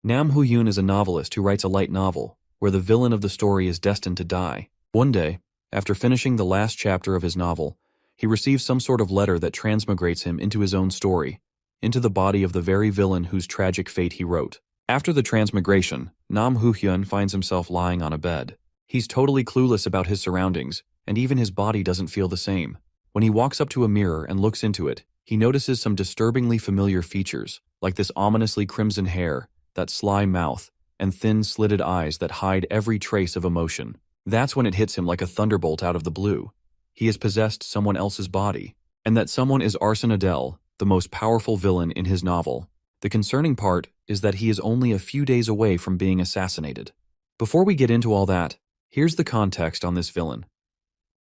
Nam Hyun is a novelist who writes a light novel, where the villain of the story is destined to die. One day, after finishing the last chapter of his novel, he receives some sort of letter that transmigrates him into his own story, into the body of the very villain whose tragic fate he wrote. After the transmigration, Nam Hyun finds himself lying on a bed. He's totally clueless about his surroundings, and even his body doesn't feel the same. When he walks up to a mirror and looks into it, he notices some disturbingly familiar features, like this ominously crimson hair, that sly mouth, and thin slitted eyes that hide every trace of emotion. That's when it hits him like a thunderbolt out of the blue. He has possessed someone else's body, and that someone is Arsene Adel, the most powerful villain in his novel. The concerning part is that he is only a few days away from being assassinated. Before we get into all that, here's the context on this villain.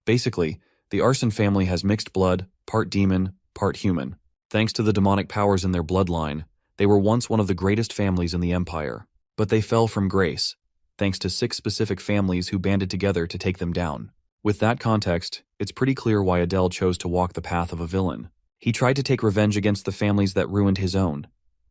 Basically, the Arsene family has mixed blood, part demon, part human. Thanks to the demonic powers in their bloodline, they were once one of the greatest families in the empire. But they fell from grace, thanks to 6 specific families who banded together to take them down. With that context, it's pretty clear why Adel chose to walk the path of a villain. He tried to take revenge against the families that ruined his own,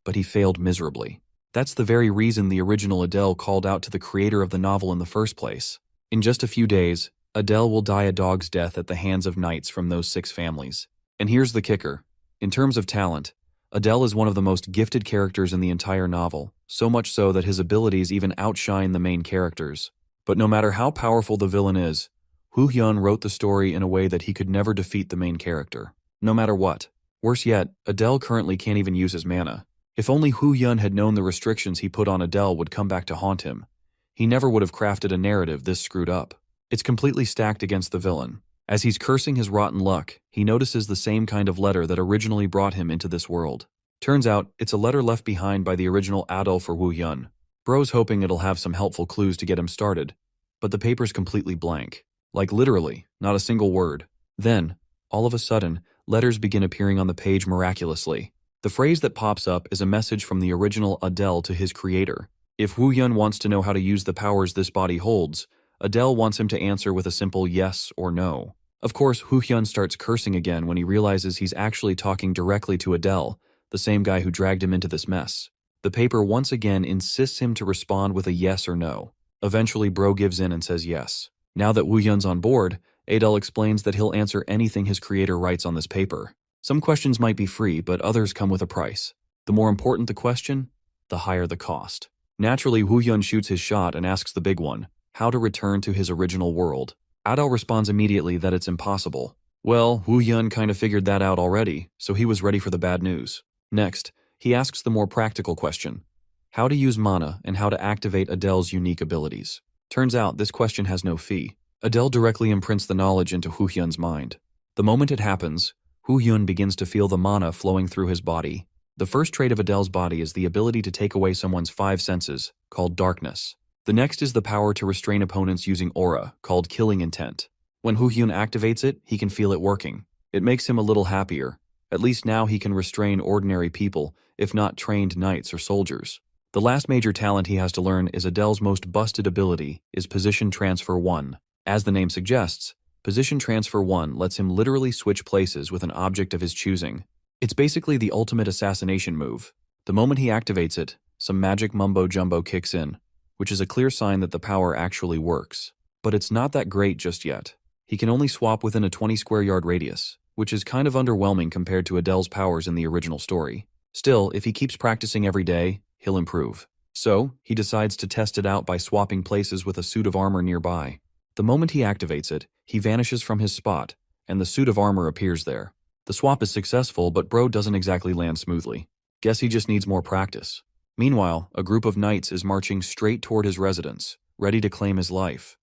but he failed miserably. That's the very reason the original Adel called out to the creator of the novel in the first place. In just a few days, Adel will die a dog's death at the hands of knights from those 6 families. And here's the kicker. In terms of talent, Adel is one of the most gifted characters in the entire novel, so much so that his abilities even outshine the main characters. But no matter how powerful the villain is, Woo Hyun wrote the story in a way that he could never defeat the main character. No matter what. Worse yet, Adel currently can't even use his mana. If only Woo Hyun had known the restrictions he put on Adel would come back to haunt him, he never would have crafted a narrative this screwed up. It's completely stacked against the villain. As he's cursing his rotten luck, he notices the same kind of letter that originally brought him into this world. Turns out, it's a letter left behind by the original Adel for Woo Hyun. Bro's hoping it'll have some helpful clues to get him started, but the paper's completely blank. Like literally, not a single word. Then, all of a sudden, letters begin appearing on the page miraculously. The phrase that pops up is a message from the original Adel to his creator. If Woo Hyun wants to know how to use the powers this body holds, Adel wants him to answer with a simple yes or no. Of course, Woo Hyun starts cursing again when he realizes he's actually talking directly to Adel, the same guy who dragged him into this mess. The paper once again insists him to respond with a yes or no. Eventually, Bro gives in and says yes. Now that Woo Hyun's on board, Adel explains that he'll answer anything his creator writes on this paper. Some questions might be free, but others come with a price. The more important the question, the higher the cost. Naturally, Woo Hyun shoots his shot and asks the big one, how to return to his original world. Adel responds immediately that it's impossible. Well, Woo Hyun kind of figured that out already, so he was ready for the bad news. Next, he asks the more practical question, how to use mana and how to activate Adel's unique abilities. Turns out this question has no fee. Adel directly imprints the knowledge into Woo Hyun's mind. The moment it happens, Woo Hyun begins to feel the mana flowing through his body. The first trait of Adel's body is the ability to take away someone's 5 senses, called darkness. The next is the power to restrain opponents using aura, called killing intent. When Woo Hyun activates it, he can feel it working. It makes him a little happier. At least now he can restrain ordinary people, if not trained knights or soldiers. The last major talent he has to learn is Adel's most busted ability, is Position Transfer 1. As the name suggests, Position Transfer 1 lets him literally switch places with an object of his choosing. It's basically the ultimate assassination move. The moment he activates it, some magic mumbo-jumbo kicks in, which is a clear sign that the power actually works. But it's not that great just yet. He can only swap within a 20 square yard radius, which is kind of underwhelming compared to Adel's powers in the original story. Still, if he keeps practicing every day, he'll improve. So, he decides to test it out by swapping places with a suit of armor nearby. The moment he activates it, he vanishes from his spot, and the suit of armor appears there. The swap is successful, but Bro doesn't exactly land smoothly. Guess he just needs more practice. Meanwhile, a group of knights is marching straight toward his residence, ready to claim his life.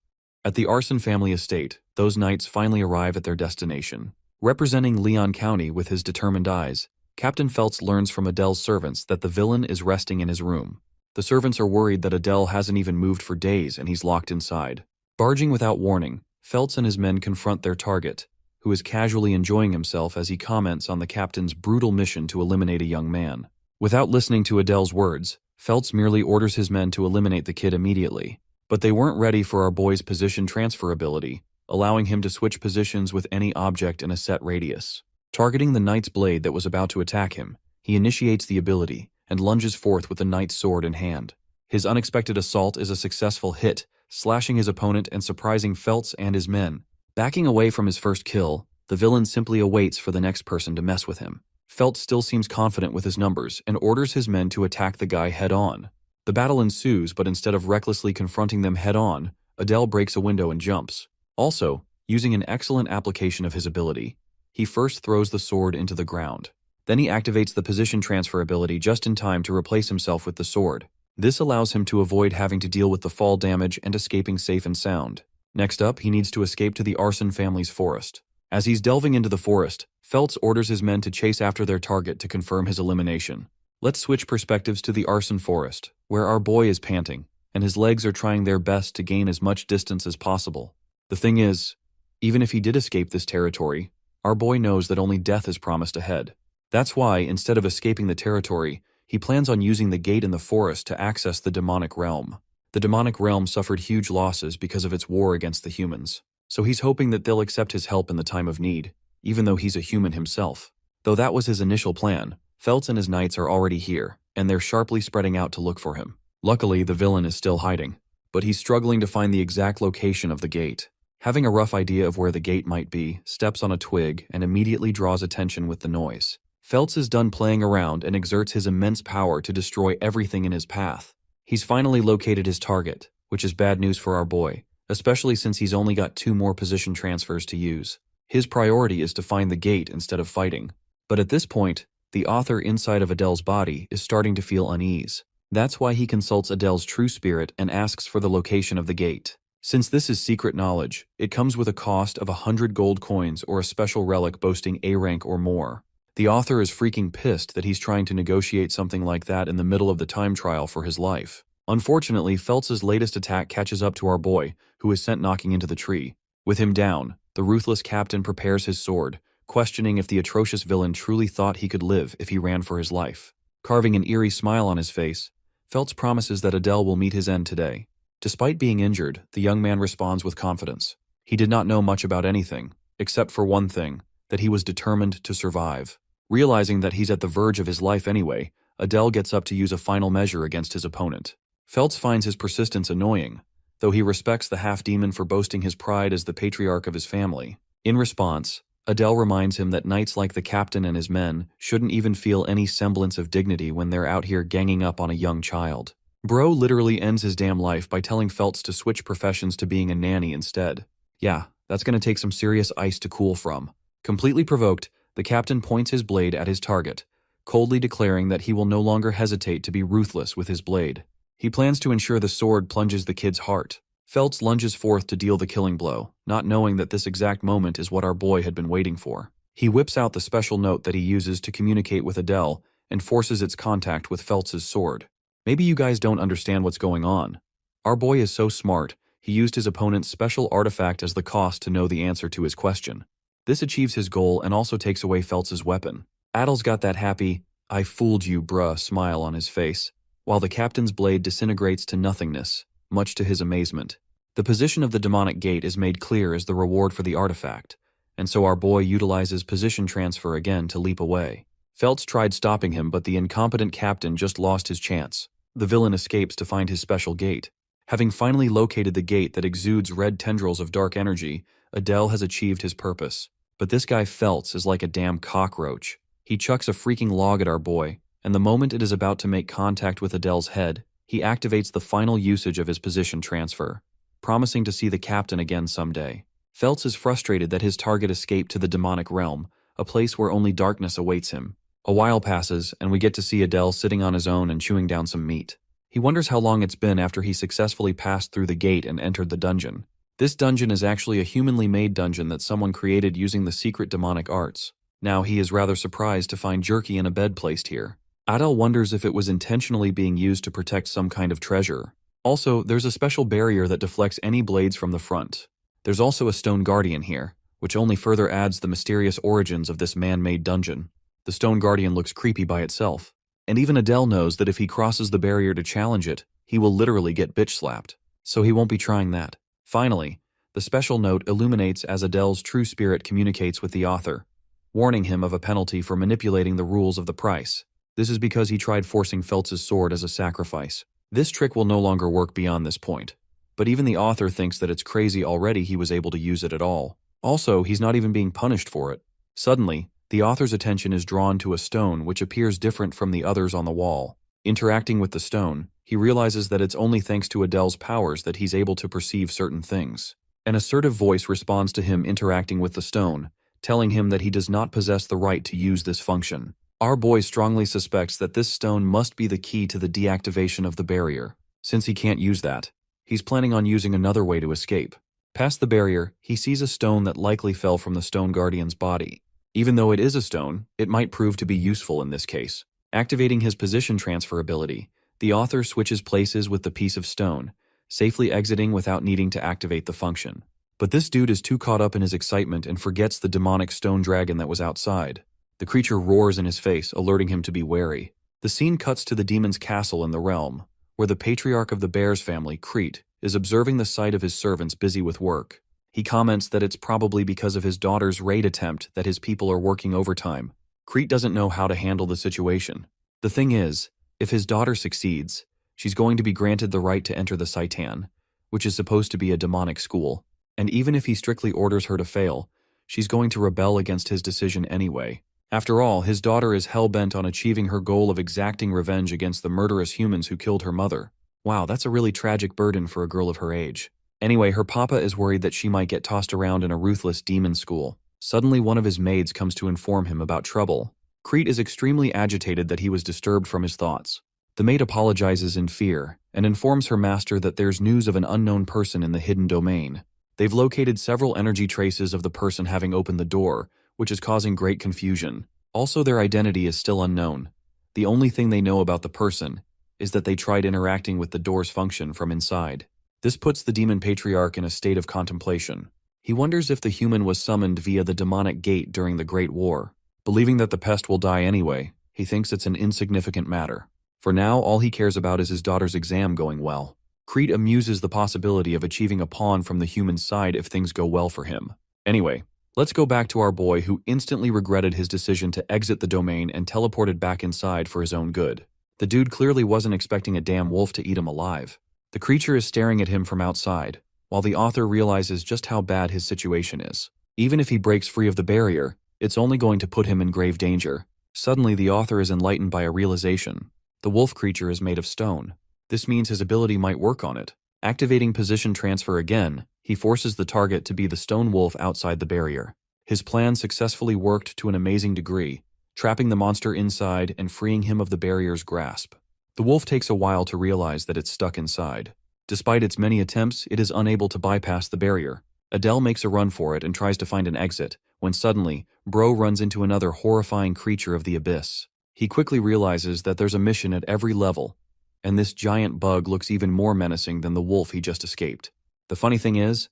At the Arsene family estate, those knights finally arrive at their destination. Representing Leon County with his determined eyes, Captain Feltz learns from Adel's servants that the villain is resting in his room. The servants are worried that Adel hasn't even moved for days and he's locked inside. Barging without warning, Feltz and his men confront their target, who is casually enjoying himself as he comments on the captain's brutal mission to eliminate a young man. Without listening to Adel's words, Feltz merely orders his men to eliminate the kid immediately. But they weren't ready for our boy's position transfer ability, allowing him to switch positions with any object in a set radius. Targeting the knight's blade that was about to attack him, he initiates the ability, and lunges forth with the knight's sword in hand. His unexpected assault is a successful hit, slashing his opponent and surprising Feltz and his men. Backing away from his first kill, the villain simply awaits for the next person to mess with him. Feltz still seems confident with his numbers and orders his men to attack the guy head-on. The battle ensues, but instead of recklessly confronting them head-on, Adele breaks a window and jumps. Also, using an excellent application of his ability, he first throws the sword into the ground. Then he activates the position transfer ability just in time to replace himself with the sword. This allows him to avoid having to deal with the fall damage and escaping safe and sound. Next up, he needs to escape to the Arson family's forest. As he's delving into the forest, Feltz orders his men to chase after their target to confirm his elimination. Let's switch perspectives to the Arson forest, where our boy is panting, and his legs are trying their best to gain as much distance as possible. The thing is, even if he did escape this territory, our boy knows that only death is promised ahead. That's why, instead of escaping the territory, he plans on using the gate in the forest to access the demonic realm. The demonic realm suffered huge losses because of its war against the humans, so he's hoping that they'll accept his help in the time of need, even though he's a human himself. Though that was his initial plan, Feltz and his knights are already here, and they're sharply spreading out to look for him. Luckily, the villain is still hiding, but he's struggling to find the exact location of the gate. Having a rough idea of where the gate might be, steps on a twig and immediately draws attention with the noise. Feltz is done playing around and exerts his immense power to destroy everything in his path. He's finally located his target, which is bad news for our boy, especially since he's only got 2 more position transfers to use. His priority is to find the gate instead of fighting. But at this point, the author inside of Adele's body is starting to feel unease. That's why he consults Adele's true spirit and asks for the location of the gate. Since this is secret knowledge, it comes with a cost of 100 gold coins or a special relic boasting A rank or more. The author is freaking pissed that he's trying to negotiate something like that in the middle of the time trial for his life. Unfortunately, Feltz's latest attack catches up to our boy, who is sent knocking into the tree. With him down, the ruthless captain prepares his sword, questioning if the atrocious villain truly thought he could live if he ran for his life. Carving an eerie smile on his face, Feltz promises that Adele will meet his end today. Despite being injured, the young man responds with confidence. He did not know much about anything, except for one thing, that he was determined to survive. Realizing that he's at the verge of his life anyway, Adele gets up to use a final measure against his opponent. Feltz finds his persistence annoying, though he respects the half-demon for boasting his pride as the patriarch of his family. In response, Adele reminds him that knights like the captain and his men shouldn't even feel any semblance of dignity when they're out here ganging up on a young child. Bro literally ends his damn life by telling Feltz to switch professions to being a nanny instead. Yeah, that's gonna take some serious ice to cool from. Completely provoked, the captain points his blade at his target, coldly declaring that he will no longer hesitate to be ruthless with his blade. He plans to ensure the sword plunges the kid's heart. Feltz lunges forth to deal the killing blow, not knowing that this exact moment is what our boy had been waiting for. He whips out the special note that he uses to communicate with Adele and forces its contact with Feltz's sword. Maybe you guys don't understand what's going on. Our boy is so smart, he used his opponent's special artifact as the cost to know the answer to his question. This achieves his goal and also takes away Feltz's weapon. Adele's got that happy, "I fooled you, bruh" smile on his face, while the captain's blade disintegrates to nothingness, much to his amazement. The position of the demonic gate is made clear as the reward for the artifact, and so our boy utilizes position transfer again to leap away. Feltz tried stopping him, but the incompetent captain just lost his chance. The villain escapes to find his special gate. Having finally located the gate that exudes red tendrils of dark energy, Adele has achieved his purpose. But this guy Feltz is like a damn cockroach. He chucks a freaking log at our boy, and the moment it is about to make contact with Adele's head, he activates the final usage of his position transfer, promising to see the captain again someday. Feltz is frustrated that his target escaped to the demonic realm, a place where only darkness awaits him. A while passes, and we get to see Adele sitting on his own and chewing down some meat. He wonders how long it's been after he successfully passed through the gate and entered the dungeon. This dungeon is actually a humanly made dungeon that someone created using the secret demonic arts. Now he is rather surprised to find jerky in a bed placed here. Adele wonders if it was intentionally being used to protect some kind of treasure. Also, there's a special barrier that deflects any blades from the front. There's also a stone guardian here, which only further adds the mysterious origins of this man-made dungeon. The stone guardian looks creepy by itself, and even Adele knows that if he crosses the barrier to challenge it, he will literally get bitch-slapped, so he won't be trying that. Finally, the special note illuminates as Adele's true spirit communicates with the author, warning him of a penalty for manipulating the rules of the price. This is because he tried forcing Feltz's sword as a sacrifice. This trick will no longer work beyond this point. But even the author thinks that it's crazy already he was able to use it at all. Also, he's not even being punished for it. Suddenly, the author's attention is drawn to a stone which appears different from the others on the wall. Interacting with the stone, he realizes that it's only thanks to Adele's powers that he's able to perceive certain things. An assertive voice responds to him interacting with the stone, telling him that he does not possess the right to use this function. Our boy strongly suspects that this stone must be the key to the deactivation of the barrier. Since he can't use that, he's planning on using another way to escape. Past the barrier, he sees a stone that likely fell from the stone guardian's body. Even though it is a stone, it might prove to be useful in this case. Activating his position transfer ability, the author switches places with the piece of stone, safely exiting without needing to activate the function. But this dude is too caught up in his excitement and forgets the demonic stone dragon that was outside. The creature roars in his face, alerting him to be wary. The scene cuts to the demon's castle in the realm, where the patriarch of the bear's family, Crete, is observing the sight of his servants busy with work. He comments that it's probably because of his daughter's raid attempt that his people are working overtime. Crete doesn't know how to handle the situation. The thing is, if his daughter succeeds, she's going to be granted the right to enter the Saitan, which is supposed to be a demonic school. And even if he strictly orders her to fail, she's going to rebel against his decision anyway. After all, his daughter is hell-bent on achieving her goal of exacting revenge against the murderous humans who killed her mother. Wow, that's a really tragic burden for a girl of her age. Anyway, her papa is worried that she might get tossed around in a ruthless demon school. Suddenly, one of his maids comes to inform him about trouble. Crete is extremely agitated that he was disturbed from his thoughts. The maid apologizes in fear and informs her master that there's news of an unknown person in the hidden domain. They've located several energy traces of the person having opened the door, which is causing great confusion. Also, their identity is still unknown. The only thing they know about the person is that they tried interacting with the door's function from inside. This puts the demon patriarch in a state of contemplation. He wonders if the human was summoned via the demonic gate during the Great War. Believing that the pest will die anyway, he thinks it's an insignificant matter. For now, all he cares about is his daughter's exam going well. Crete amuses the possibility of achieving a pawn from the human side if things go well for him. Anyway, let's go back to our boy who instantly regretted his decision to exit the domain and teleported back inside for his own good. The dude clearly wasn't expecting a damn wolf to eat him alive. The creature is staring at him from outside, while the author realizes just how bad his situation is. Even if he breaks free of the barrier, it's only going to put him in grave danger. Suddenly, the author is enlightened by a realization. The wolf creature is made of stone. This means his ability might work on it. Activating position transfer again, he forces the target to be the stone wolf outside the barrier. His plan successfully worked to an amazing degree, trapping the monster inside and freeing him of the barrier's grasp. The wolf takes a while to realize that it's stuck inside. Despite its many attempts, it is unable to bypass the barrier. Adele makes a run for it and tries to find an exit, when suddenly, Bro runs into another horrifying creature of the abyss. He quickly realizes that there's a mission at every level, and this giant bug looks even more menacing than the wolf he just escaped. The funny thing is,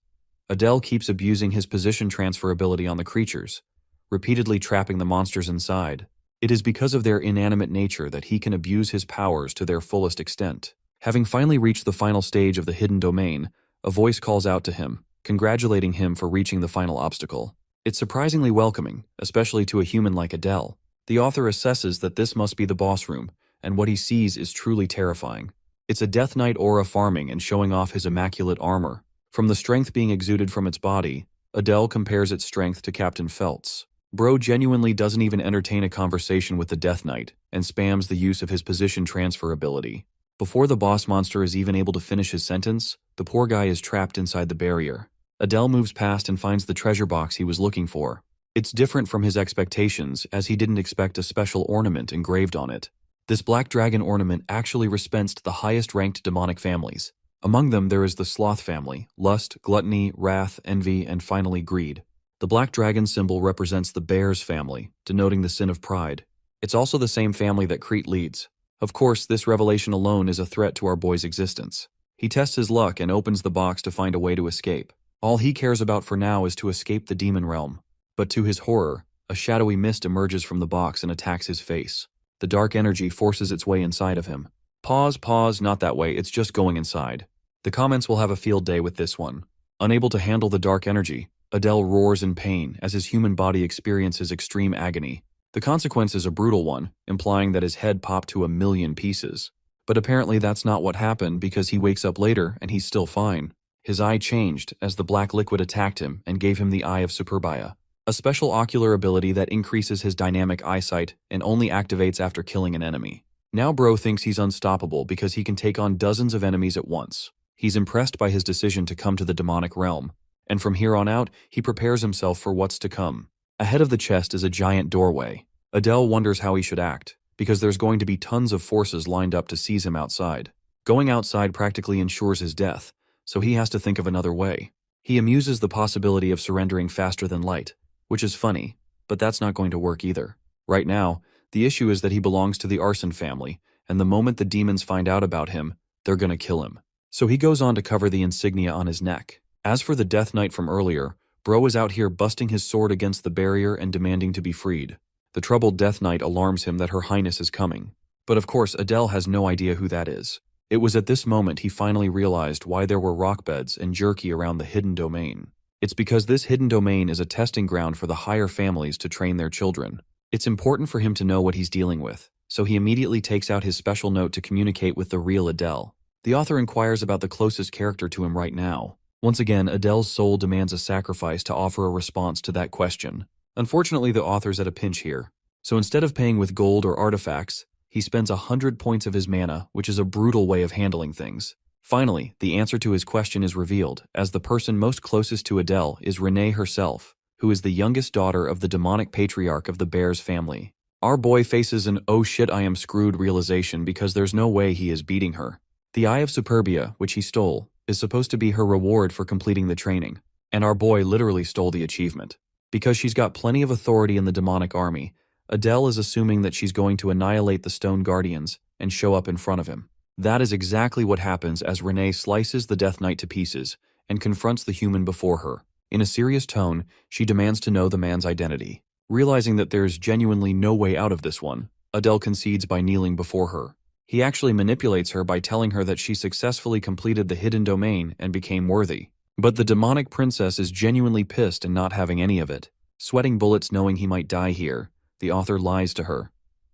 Adele keeps abusing his position transfer ability on the creatures, repeatedly trapping the monsters inside. It is because of their inanimate nature that he can abuse his powers to their fullest extent. Having finally reached the final stage of the hidden domain, a voice calls out to him, congratulating him for reaching the final obstacle. It's surprisingly welcoming, especially to a human like Adele. The author assesses that this must be the boss room, and what he sees is truly terrifying. It's a Death Knight aura farming and showing off his immaculate armor. From the strength being exuded from its body, Adele compares its strength to Captain Feltz. Bro genuinely doesn't even entertain a conversation with the Death Knight and spams the use of his position transfer ability. Before the boss monster is even able to finish his sentence, the poor guy is trapped inside the barrier. Adele moves past and finds the treasure box he was looking for. It's different from his expectations, as he didn't expect a special ornament engraved on it. This black dragon ornament actually represents the highest-ranked demonic families. Among them, there is the sloth family, lust, gluttony, wrath, envy, and finally greed. The black dragon symbol represents the bear's family, denoting the sin of pride. It's also the same family that Crete leads. Of course, this revelation alone is a threat to our boy's existence. He tests his luck and opens the box to find a way to escape. All he cares about for now is to escape the demon realm. But to his horror, a shadowy mist emerges from the box and attacks his face. The dark energy forces its way inside of him. Pause, not that way, it's just going inside. The comments will have a field day with this one. Unable to handle the dark energy, Adele roars in pain as his human body experiences extreme agony. The consequence is a brutal one, implying that his head popped to 1,000,000 pieces. But apparently that's not what happened because he wakes up later and he's still fine. His eye changed as the black liquid attacked him and gave him the Eye of Superbia, a special ocular ability that increases his dynamic eyesight and only activates after killing an enemy. Now Bro thinks he's unstoppable because he can take on dozens of enemies at once. He's impressed by his decision to come to the demonic realm, and from here on out, he prepares himself for what's to come. Ahead of the chest is a giant doorway. Adele wonders how he should act, because there's going to be tons of forces lined up to seize him outside. Going outside practically ensures his death, so he has to think of another way. He amuses the possibility of surrendering faster than light, which is funny, but that's not going to work either. Right now, the issue is that he belongs to the arson family, and the moment the demons find out about him, they're gonna kill him. So he goes on to cover the insignia on his neck. As for the Death Knight from earlier, Bro is out here busting his sword against the barrier and demanding to be freed. The troubled Death Knight alarms him that Her Highness is coming. But of course, Adele has no idea who that is. It was at this moment he finally realized why there were rock beds and jerky around the hidden domain. It's because this hidden domain is a testing ground for the higher families to train their children. It's important for him to know what he's dealing with, so he immediately takes out his special note to communicate with the real Adele. The author inquires about the closest character to him right now. Once again, Adele's soul demands a sacrifice to offer a response to that question. Unfortunately, the author's at a pinch here. So instead of paying with gold or artifacts, he spends 100 points of his mana, which is a brutal way of handling things. Finally, the answer to his question is revealed, as the person most closest to Adele is Renee herself, who is the youngest daughter of the demonic patriarch of the Bears family. Our boy faces an "oh shit I am screwed" realization because there's no way he is beating her. The Eye of Superbia, which he stole, is supposed to be her reward for completing the training, and our boy literally stole the achievement. Because she's got plenty of authority in the demonic army, Adele is assuming that she's going to annihilate the Stone Guardians and show up in front of him. That is exactly what happens as Renee slices the Death Knight to pieces and confronts the human before her. In a serious tone, she demands to know the man's identity. Realizing that there's genuinely no way out of this one, Adele concedes by kneeling before her. He actually manipulates her by telling her that she successfully completed the hidden domain and became worthy. But the demonic princess is genuinely pissed and not having any of it. Sweating bullets knowing he might die here, the author lies to her,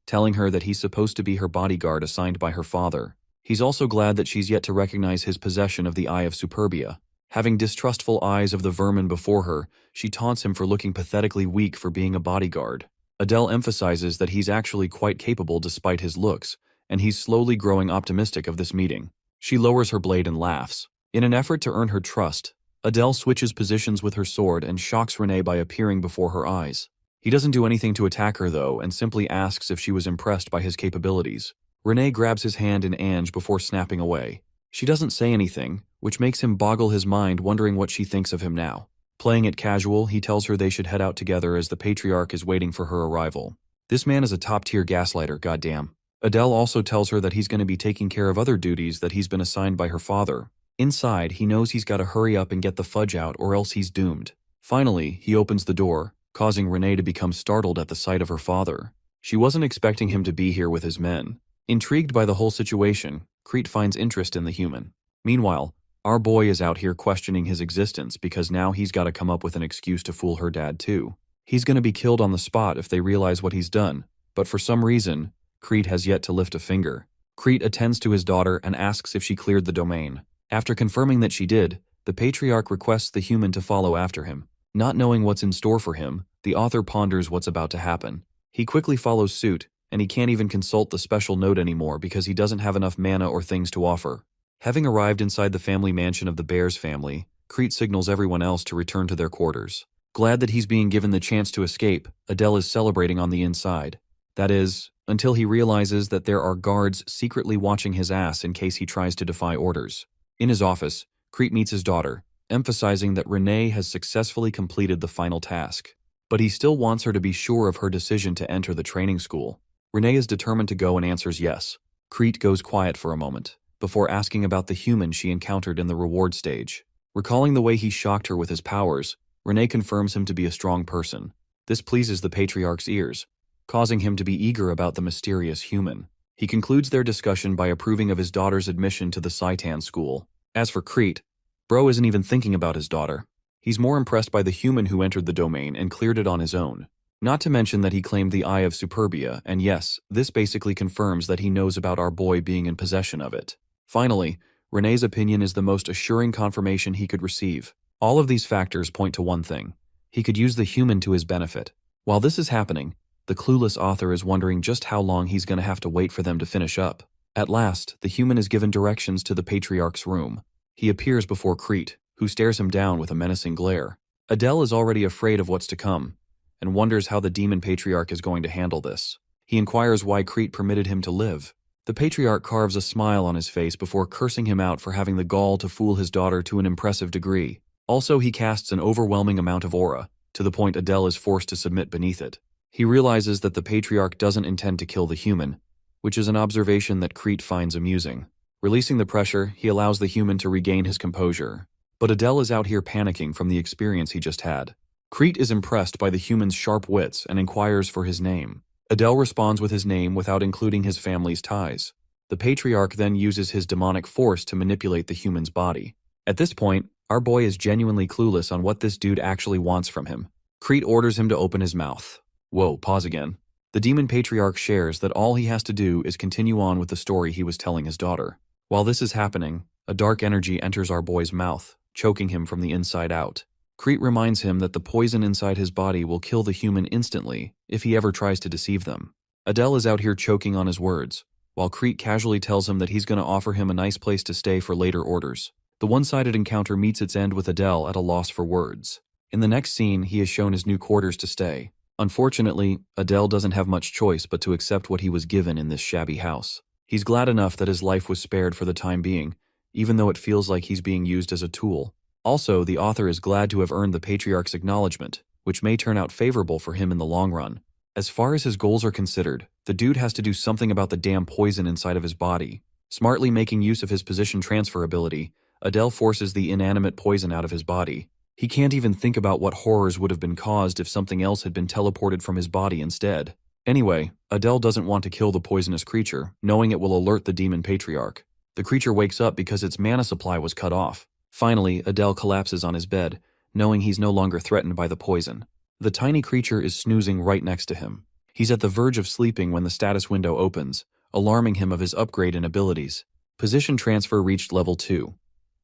telling her that he's supposed to be her bodyguard assigned by her father. He's also glad that she's yet to recognize his possession of the Eye of Superbia. Having distrustful eyes of the vermin before her, she taunts him for looking pathetically weak for being a bodyguard. Adele emphasizes that he's actually quite capable despite his looks, and he's slowly growing optimistic of this meeting. She lowers her blade and laughs. In an effort to earn her trust, Adele switches positions with her sword and shocks Renee by appearing before her eyes. He doesn't do anything to attack her though, and simply asks if she was impressed by his capabilities. Renee grabs his hand in Ange before snapping away. She doesn't say anything, which makes him boggle his mind wondering what she thinks of him now. Playing it casual, he tells her they should head out together as the patriarch is waiting for her arrival. This man is a top-tier gaslighter, goddamn. Adele also tells her that he's going to be taking care of other duties that he's been assigned by her father. Inside, he knows he's got to hurry up and get the fudge out or else he's doomed. Finally, he opens the door, causing Renee to become startled at the sight of her father. She wasn't expecting him to be here with his men. Intrigued by the whole situation, Crete finds interest in the human. Meanwhile, our boy is out here questioning his existence because now he's got to come up with an excuse to fool her dad too. He's going to be killed on the spot if they realize what he's done, but for some reason, Crete has yet to lift a finger. Crete attends to his daughter and asks if she cleared the domain. After confirming that she did, the patriarch requests the human to follow after him. Not knowing what's in store for him, the author ponders what's about to happen. He quickly follows suit, and he can't even consult the special note anymore because he doesn't have enough mana or things to offer. Having arrived inside the family mansion of the Bears family, Crete signals everyone else to return to their quarters. Glad that he's being given the chance to escape, Adele is celebrating on the inside. That is, until he realizes that there are guards secretly watching his ass in case he tries to defy orders. In his office, Crete meets his daughter, emphasizing that Renee has successfully completed the final task. But he still wants her to be sure of her decision to enter the training school. Renee is determined to go and answers yes. Crete goes quiet for a moment, before asking about the human she encountered in the reward stage. Recalling the way he shocked her with his powers, Renee confirms him to be a strong person. This pleases the patriarch's ears, causing him to be eager about the mysterious human. He concludes their discussion by approving of his daughter's admission to the Saitan school. As for Crete, Bro isn't even thinking about his daughter. He's more impressed by the human who entered the domain and cleared it on his own. Not to mention that he claimed the Eye of Superbia, and yes, this basically confirms that he knows about our boy being in possession of it. Finally, Rene's opinion is the most assuring confirmation he could receive. All of these factors point to one thing. He could use the human to his benefit. While this is happening, the clueless author is wondering just how long he's going to have to wait for them to finish up. At last, the human is given directions to the patriarch's room. He appears before Crete, who stares him down with a menacing glare. Adele is already afraid of what's to come, and wonders how the demon patriarch is going to handle this. He inquires why Crete permitted him to live. The patriarch carves a smile on his face before cursing him out for having the gall to fool his daughter to an impressive degree. Also, he casts an overwhelming amount of aura, to the point Adele is forced to submit beneath it. He realizes that the patriarch doesn't intend to kill the human, which is an observation that Crete finds amusing. Releasing the pressure, he allows the human to regain his composure. But Adele is out here panicking from the experience he just had. Crete is impressed by the human's sharp wits and inquires for his name. Adele responds with his name without including his family's ties. The patriarch then uses his demonic force to manipulate the human's body. At this point, our boy is genuinely clueless on what this dude actually wants from him. Crete orders him to open his mouth. Whoa, pause again. The demon patriarch shares that all he has to do is continue on with the story he was telling his daughter. While this is happening, a dark energy enters our boy's mouth, choking him from the inside out. Crete reminds him that the poison inside his body will kill the human instantly if he ever tries to deceive them. Adele is out here choking on his words, while Crete casually tells him that he's going to offer him a nice place to stay for later orders. The one-sided encounter meets its end with Adele at a loss for words. In the next scene, he is shown his new quarters to stay. Unfortunately, Adele doesn't have much choice but to accept what he was given in this shabby house. He's glad enough that his life was spared for the time being, even though it feels like he's being used as a tool. Also, the author is glad to have earned the patriarch's acknowledgement, which may turn out favorable for him in the long run. As far as his goals are considered, the dude has to do something about the damn poison inside of his body. Smartly making use of his position transfer ability, Adele forces the inanimate poison out of his body. He can't even think about what horrors would have been caused if something else had been teleported from his body instead. Anyway, Adele doesn't want to kill the poisonous creature, knowing it will alert the demon patriarch. The creature wakes up because its mana supply was cut off. Finally, Adele collapses on his bed, knowing he's no longer threatened by the poison. The tiny creature is snoozing right next to him. He's at the verge of sleeping when the status window opens, alarming him of his upgrade in abilities. Position transfer reached level 2,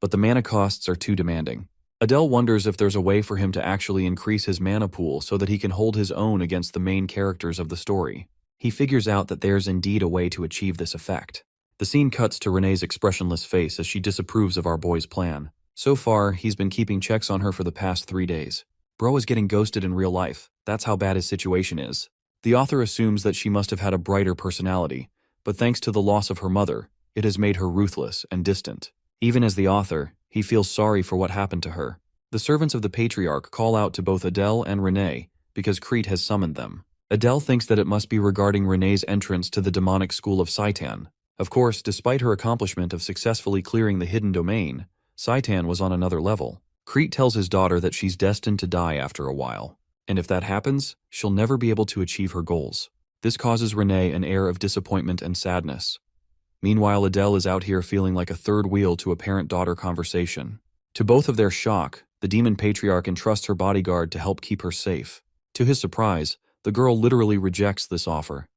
but the mana costs are too demanding. Adele wonders if there's a way for him to actually increase his mana pool so that he can hold his own against the main characters of the story. He figures out that there's indeed a way to achieve this effect. The scene cuts to Rene's expressionless face as she disapproves of our boy's plan. So far, he's been keeping checks on her for the past 3 days. Bro is getting ghosted in real life. That's how bad his situation is. The author assumes that she must have had a brighter personality, but thanks to the loss of her mother, it has made her ruthless and distant. Even as the author, he feels sorry for what happened to her. The servants of the patriarch call out to both Adele and Rene because Crete has summoned them. Adele thinks that it must be regarding Rene's entrance to the demonic school of Saitan. Of course, despite her accomplishment of successfully clearing the hidden domain, Saitan was on another level. Crete tells his daughter that she's destined to die after a while, and if that happens, she'll never be able to achieve her goals. This causes Rene an air of disappointment and sadness. Meanwhile, Adele is out here feeling like a third wheel to a parent-daughter conversation. To both of their shock, the demon patriarch entrusts her bodyguard to help keep her safe. To his surprise, the girl literally rejects this offer,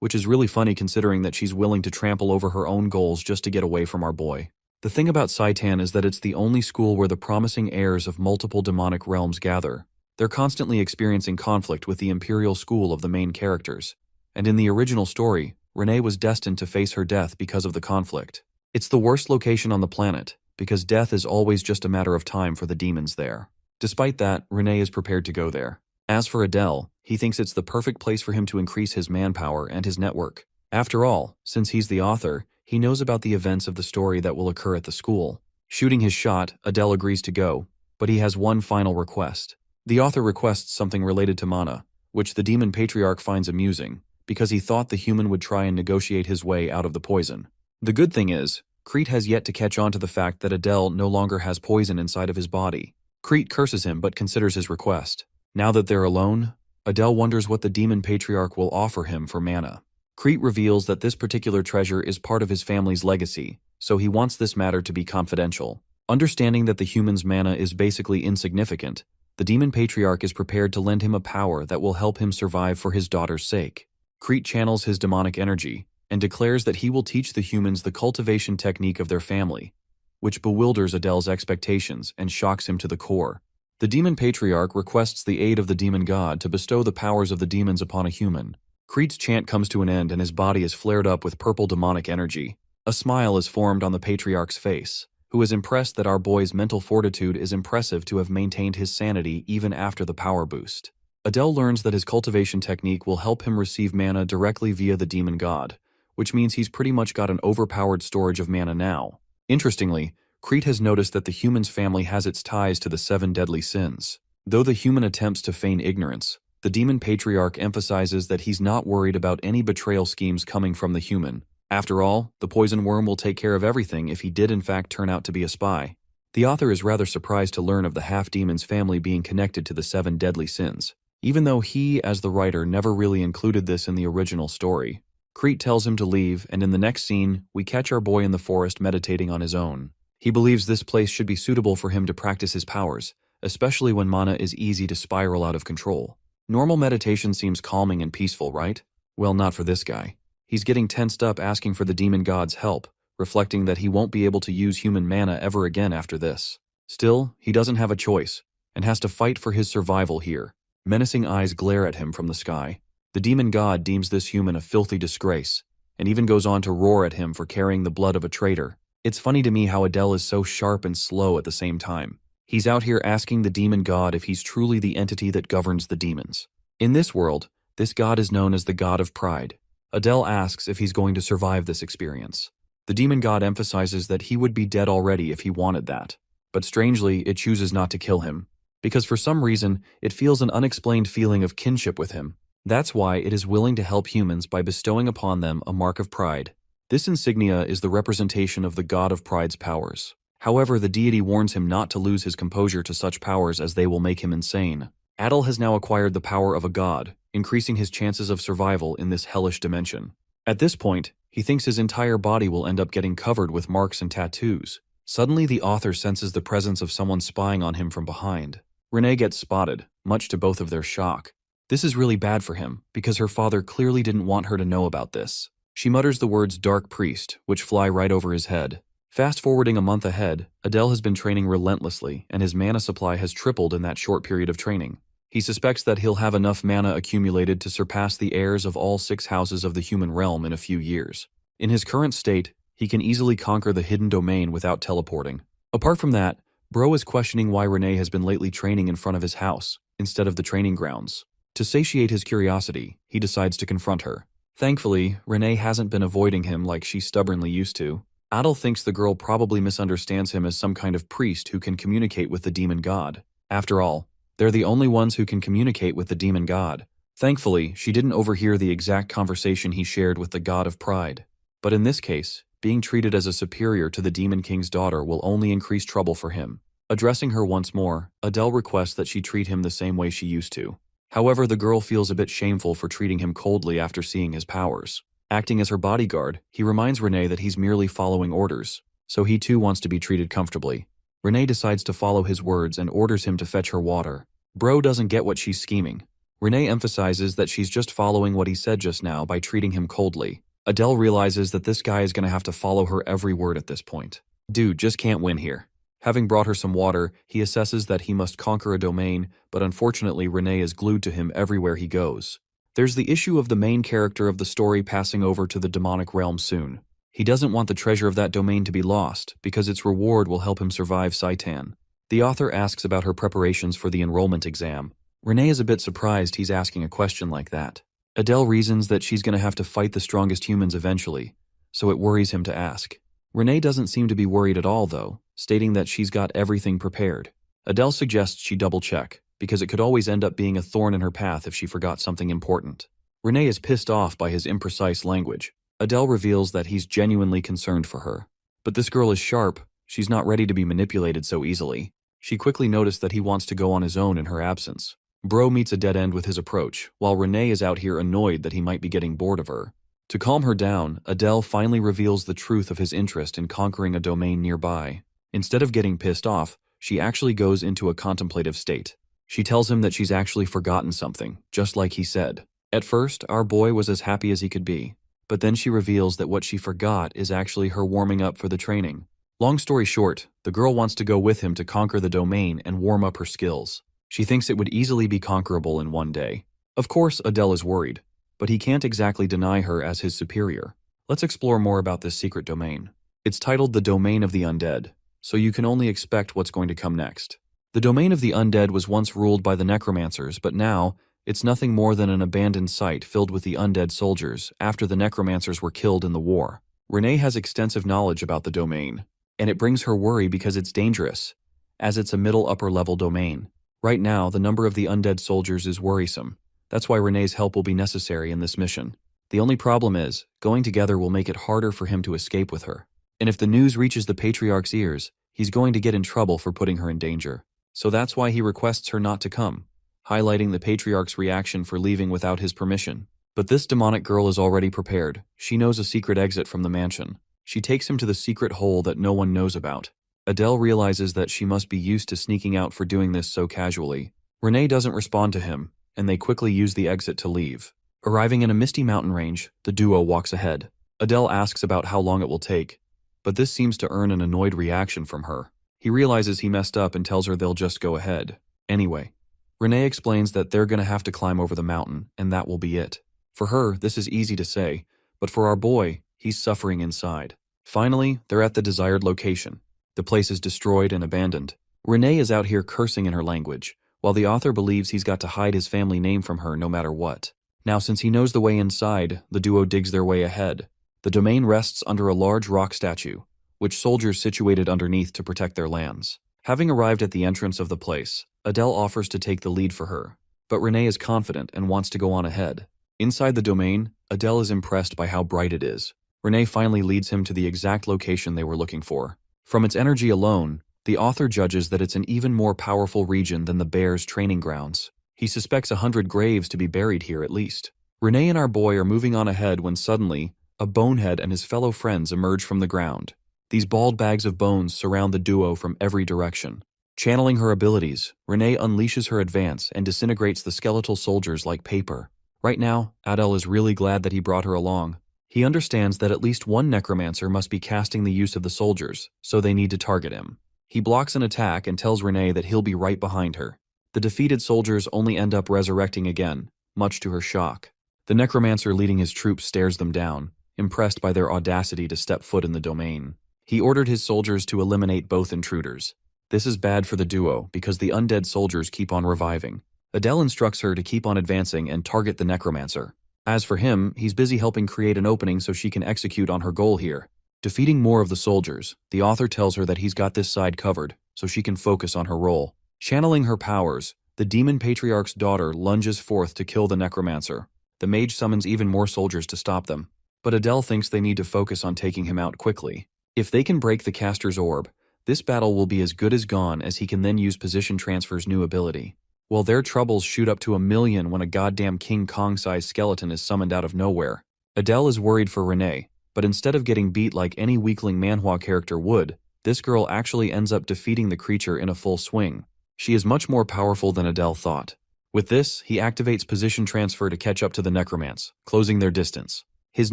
which is really funny considering that she's willing to trample over her own goals just to get away from our boy. The thing about Saitan is that it's the only school where the promising heirs of multiple demonic realms gather. They're constantly experiencing conflict with the imperial school of the main characters. And in the original story, Rene was destined to face her death because of the conflict. It's the worst location on the planet, because death is always just a matter of time for the demons there. Despite that, Rene is prepared to go there. As for Adele, he thinks it's the perfect place for him to increase his manpower and his network. After all, since he's the author, he knows about the events of the story that will occur at the school. Shooting his shot, Adele agrees to go, but he has one final request. The author requests something related to mana, which the demon patriarch finds amusing, because he thought the human would try and negotiate his way out of the poison. The good thing is, Crete has yet to catch on to the fact that Adele no longer has poison inside of his body. Crete curses him but considers his request. Now that they're alone, Adele wonders what the demon patriarch will offer him for mana. Crete reveals that this particular treasure is part of his family's legacy, so he wants this matter to be confidential. Understanding that the human's mana is basically insignificant, The demon patriarch is prepared to lend him a power that will help him survive for his daughter's sake. Crete channels his demonic energy and declares that he will teach the humans the cultivation technique of their family, which bewilders Adele's expectations and shocks him to the core. The demon patriarch requests the aid of the demon god to bestow the powers of the demons upon a human. Crete's chant comes to an end and his body is flared up with purple demonic energy. A smile is formed on the patriarch's face, who is impressed that our boy's mental fortitude is impressive to have maintained his sanity even after the power boost. Adele learns that his cultivation technique will help him receive mana directly via the demon god, which means he's pretty much got an overpowered storage of mana now. Interestingly, Crete has noticed that the human's family has its ties to the 7 deadly sins. Though the human attempts to feign ignorance, the demon patriarch emphasizes that he's not worried about any betrayal schemes coming from the human. After all, the poison worm will take care of everything if he did in fact turn out to be a spy. The author is rather surprised to learn of the half-demon's family being connected to the 7 deadly sins, even though he, as the writer, never really included this in the original story. Crete tells him to leave, and in the next scene, we catch our boy in the forest meditating on his own. He believes this place should be suitable for him to practice his powers, especially when mana is easy to spiral out of control. Normal meditation seems calming and peaceful, right? Well, not for this guy. He's getting tensed up asking for the demon god's help, reflecting that he won't be able to use human mana ever again after this. Still, he doesn't have a choice, and has to fight for his survival here. Menacing eyes glare at him from the sky. The demon god deems this human a filthy disgrace, and even goes on to roar at him for carrying the blood of a traitor. It's funny to me how Adele is so sharp and slow at the same time. He's out here asking the demon god if he's truly the entity that governs the demons. In this world, this god is known as the god of pride. Adele asks if he's going to survive this experience. The demon god emphasizes that he would be dead already if he wanted that. But strangely, it chooses not to kill him, because for some reason, it feels an unexplained feeling of kinship with him. That's why it is willing to help humans by bestowing upon them a mark of pride. This insignia is the representation of the god of pride's powers. However, the deity warns him not to lose his composure to such powers as they will make him insane. Adele has now acquired the power of a god, increasing his chances of survival in this hellish dimension. At this point, he thinks his entire body will end up getting covered with marks and tattoos. Suddenly, the author senses the presence of someone spying on him from behind. Renee gets spotted, much to both of their shock. This is really bad for him, because her father clearly didn't want her to know about this. She mutters the words "dark priest," which fly right over his head. Fast-forwarding a month ahead, Adele has been training relentlessly, and his mana supply has tripled in that short period of training. He suspects that he'll have enough mana accumulated to surpass the heirs of all 6 houses of the human realm in a few years. In his current state, he can easily conquer the hidden domain without teleporting. Apart from that, Bro is questioning why Renee has been lately training in front of his house, instead of the training grounds. To satiate his curiosity, he decides to confront her. Thankfully, Renee hasn't been avoiding him like she stubbornly used to. Adele thinks the girl probably misunderstands him as some kind of priest who can communicate with the demon god. After all, they're the only ones who can communicate with the demon god. Thankfully, she didn't overhear the exact conversation he shared with the god of pride. But in this case, being treated as a superior to the demon king's daughter will only increase trouble for him. Addressing her once more, Adele requests that she treat him the same way she used to. However, the girl feels a bit shameful for treating him coldly after seeing his powers. Acting as her bodyguard, he reminds Renee that he's merely following orders, so he too wants to be treated comfortably. Renee decides to follow his words and orders him to fetch her water. Bro doesn't get what she's scheming. Renee emphasizes that she's just following what he said just now by treating him coldly. Adele realizes that this guy is going to have to follow her every word at this point. Dude just can't win here. Having brought her some water, he assesses that he must conquer a domain, but unfortunately Renee is glued to him everywhere he goes. There's the issue of the main character of the story passing over to the demonic realm soon. He doesn't want the treasure of that domain to be lost, because its reward will help him survive Saitan. The author asks about her preparations for the enrollment exam. Renee is a bit surprised he's asking a question like that. Adele reasons that she's going to have to fight the strongest humans eventually, so it worries him to ask. Renee doesn't seem to be worried at all, though, stating that she's got everything prepared. Adele suggests she double-check, because it could always end up being a thorn in her path if she forgot something important. Renee is pissed off by his imprecise language. Adele reveals that he's genuinely concerned for her. But this girl is sharp. She's not ready to be manipulated so easily. She quickly noticed that he wants to go on his own in her absence. Bro meets a dead end with his approach, while Renee is out here annoyed that he might be getting bored of her. To calm her down, Adele finally reveals the truth of his interest in conquering a domain nearby. Instead of getting pissed off, she actually goes into a contemplative state. She tells him that she's actually forgotten something, just like he said. At first, our boy was as happy as he could be, but then she reveals that what she forgot is actually her warming up for the training. Long story short, the girl wants to go with him to conquer the domain and warm up her skills. She thinks it would easily be conquerable in one day. Of course, Adele is worried, but he can't exactly deny her as his superior. Let's explore more about this secret domain. It's titled the Domain of the Undead, so you can only expect what's going to come next. The Domain of the Undead was once ruled by the necromancers, but now, it's nothing more than an abandoned site filled with the undead soldiers after the necromancers were killed in the war. Renee has extensive knowledge about the domain, and it brings her worry because it's dangerous, as it's a middle-upper level domain. Right now, the number of the undead soldiers is worrisome. That's why Renee's help will be necessary in this mission. The only problem is, going together will make it harder for him to escape with her. And if the news reaches the Patriarch's ears, he's going to get in trouble for putting her in danger. So that's why he requests her not to come, highlighting the Patriarch's reaction for leaving without his permission. But this demonic girl is already prepared. She knows a secret exit from the mansion. She takes him to the secret hole that no one knows about. Adele realizes that she must be used to sneaking out for doing this so casually. Renee doesn't respond to him, and they quickly use the exit to leave. Arriving in a misty mountain range, the duo walks ahead. Adele asks about how long it will take, but this seems to earn an annoyed reaction from her. He realizes he messed up and tells her they'll just go ahead. Anyway, Renee explains that they're gonna have to climb over the mountain, and that will be it. For her, this is easy to say, but for our boy, he's suffering inside. Finally, they're at the desired location. The place is destroyed and abandoned. Renee is out here cursing in her language, while the author believes he's got to hide his family name from her no matter what. Now, since he knows the way inside, the duo digs their way ahead. The domain rests under a large rock statue, which soldiers situated underneath to protect their lands. Having arrived at the entrance of the place, Adele offers to take the lead for her, but Renee is confident and wants to go on ahead. Inside the domain, Adele is impressed by how bright it is. Renee finally leads him to the exact location they were looking for. From its energy alone, the author judges that it's an even more powerful region than the Bears' training grounds. He suspects 100 graves to be buried here at least. Renee and our boy are moving on ahead when suddenly, a bonehead and his fellow friends emerge from the ground. These bald bags of bones surround the duo from every direction. Channeling her abilities, Renee unleashes her advance and disintegrates the skeletal soldiers like paper. Right now, Adele is really glad that he brought her along. He understands that at least one necromancer must be casting the use of the soldiers, so they need to target him. He blocks an attack and tells Renee that he'll be right behind her. The defeated soldiers only end up resurrecting again, much to her shock. The necromancer leading his troops stares them down, impressed by their audacity to step foot in the domain. He ordered his soldiers to eliminate both intruders. This is bad for the duo because the undead soldiers keep on reviving. Adele instructs her to keep on advancing and target the necromancer. As for him, he's busy helping create an opening so she can execute on her goal here. Defeating more of the soldiers, the author tells her that he's got this side covered, so she can focus on her role. Channeling her powers, the demon patriarch's daughter lunges forth to kill the necromancer. The mage summons even more soldiers to stop them, but Adele thinks they need to focus on taking him out quickly. If they can break the caster's orb, this battle will be as good as gone as he can then use Position Transfer's new ability. Well, their troubles shoot up to 1,000,000 when a goddamn King Kong-sized skeleton is summoned out of nowhere. Adele is worried for Renee, but instead of getting beat like any weakling manhwa character would, this girl actually ends up defeating the creature in a full swing. She is much more powerful than Adele thought. With this, he activates Position Transfer to catch up to the necromance, closing their distance. His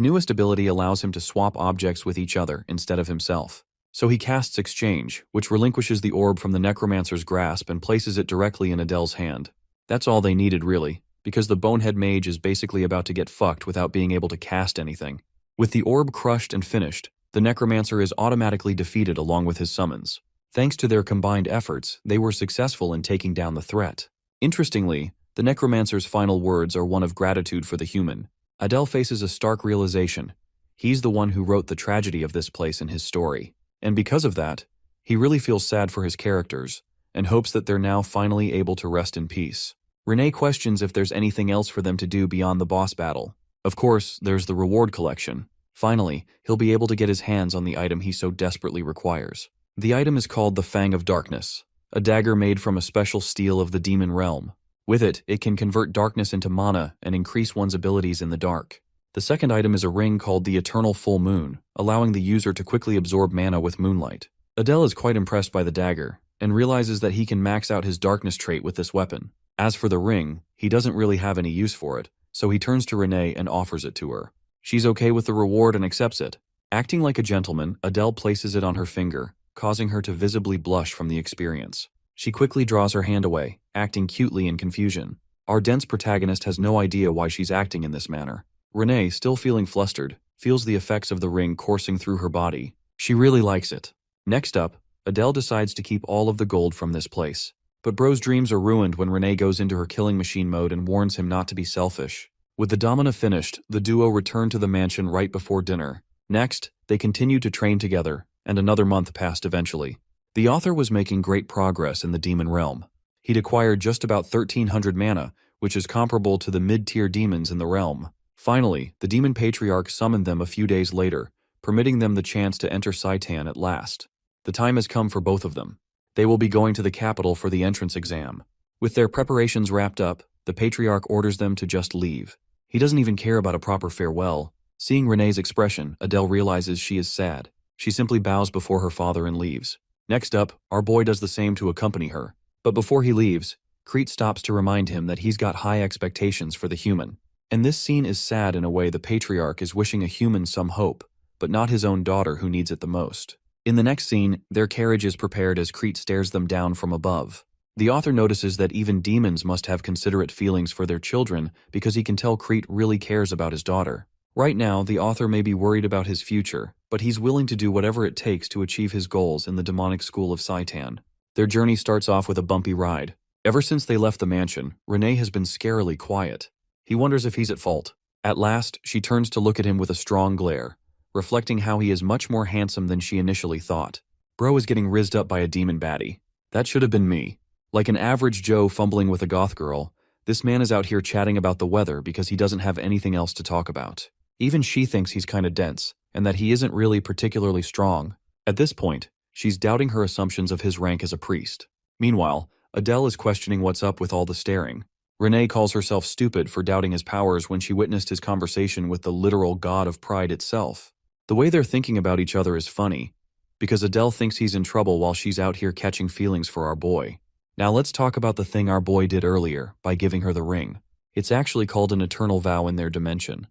newest ability allows him to swap objects with each other instead of himself. So he casts Exchange, which relinquishes the orb from the necromancer's grasp and places it directly in Adele's hand. That's all they needed really, because the bonehead mage is basically about to get fucked without being able to cast anything. With the orb crushed and finished, the necromancer is automatically defeated along with his summons. Thanks to their combined efforts, they were successful in taking down the threat. Interestingly, the necromancer's final words are one of gratitude for the human. Adele faces a stark realization. He's the one who wrote the tragedy of this place in his story. And because of that, he really feels sad for his characters, and hopes that they're now finally able to rest in peace. Renee questions if there's anything else for them to do beyond the boss battle. Of course, there's the reward collection. Finally, he'll be able to get his hands on the item he so desperately requires. The item is called the Fang of Darkness, a dagger made from a special steel of the demon realm. With it, it can convert darkness into mana and increase one's abilities in the dark. The second item is a ring called the Eternal Full Moon, allowing the user to quickly absorb mana with moonlight. Adele is quite impressed by the dagger, and realizes that he can max out his darkness trait with this weapon. As for the ring, he doesn't really have any use for it, so he turns to Renee and offers it to her. She's okay with the reward and accepts it. Acting like a gentleman, Adele places it on her finger, causing her to visibly blush from the experience. She quickly draws her hand away, acting cutely in confusion. Our dense protagonist has no idea why she's acting in this manner. Renee, still feeling flustered, feels the effects of the ring coursing through her body. She really likes it. Next up, Adele decides to keep all of the gold from this place. But Bro's dreams are ruined when Renee goes into her killing machine mode and warns him not to be selfish. With the domina finished, the duo return to the mansion right before dinner. Next, they continue to train together, and another month passed eventually. The author was making great progress in the demon realm. He'd acquired just about 1,300 mana, which is comparable to the mid-tier demons in the realm. Finally, the demon patriarch summoned them a few days later, permitting them the chance to enter Saitan at last. The time has come for both of them. They will be going to the capital for the entrance exam. With their preparations wrapped up, the patriarch orders them to just leave. He doesn't even care about a proper farewell. Seeing Renee's expression, Adele realizes she is sad. She simply bows before her father and leaves. Next up, our boy does the same to accompany her. But before he leaves, Crete stops to remind him that he's got high expectations for the human. And this scene is sad in a way the patriarch is wishing a human some hope, but not his own daughter who needs it the most. In the next scene, their carriage is prepared as Crete stares them down from above. The author notices that even demons must have considerate feelings for their children because he can tell Crete really cares about his daughter. Right now, the author may be worried about his future, but he's willing to do whatever it takes to achieve his goals in the demonic school of Saitan. Their journey starts off with a bumpy ride. Ever since they left the mansion, Renee has been scarily quiet. He wonders if he's at fault. At last, she turns to look at him with a strong glare, reflecting how he is much more handsome than she initially thought. Bro is getting rizzed up by a demon baddie. That should have been me. Like an average Joe fumbling with a goth girl, this man is out here chatting about the weather because he doesn't have anything else to talk about. Even she thinks he's kinda dense, and that he isn't really particularly strong. At this point, she's doubting her assumptions of his rank as a priest. Meanwhile, Adele is questioning what's up with all the staring. Renee calls herself stupid for doubting his powers when she witnessed his conversation with the literal god of pride itself. The way they're thinking about each other is funny, because Adele thinks he's in trouble while she's out here catching feelings for our boy. Now let's talk about the thing our boy did earlier by giving her the ring. It's actually called an eternal vow in their dimension,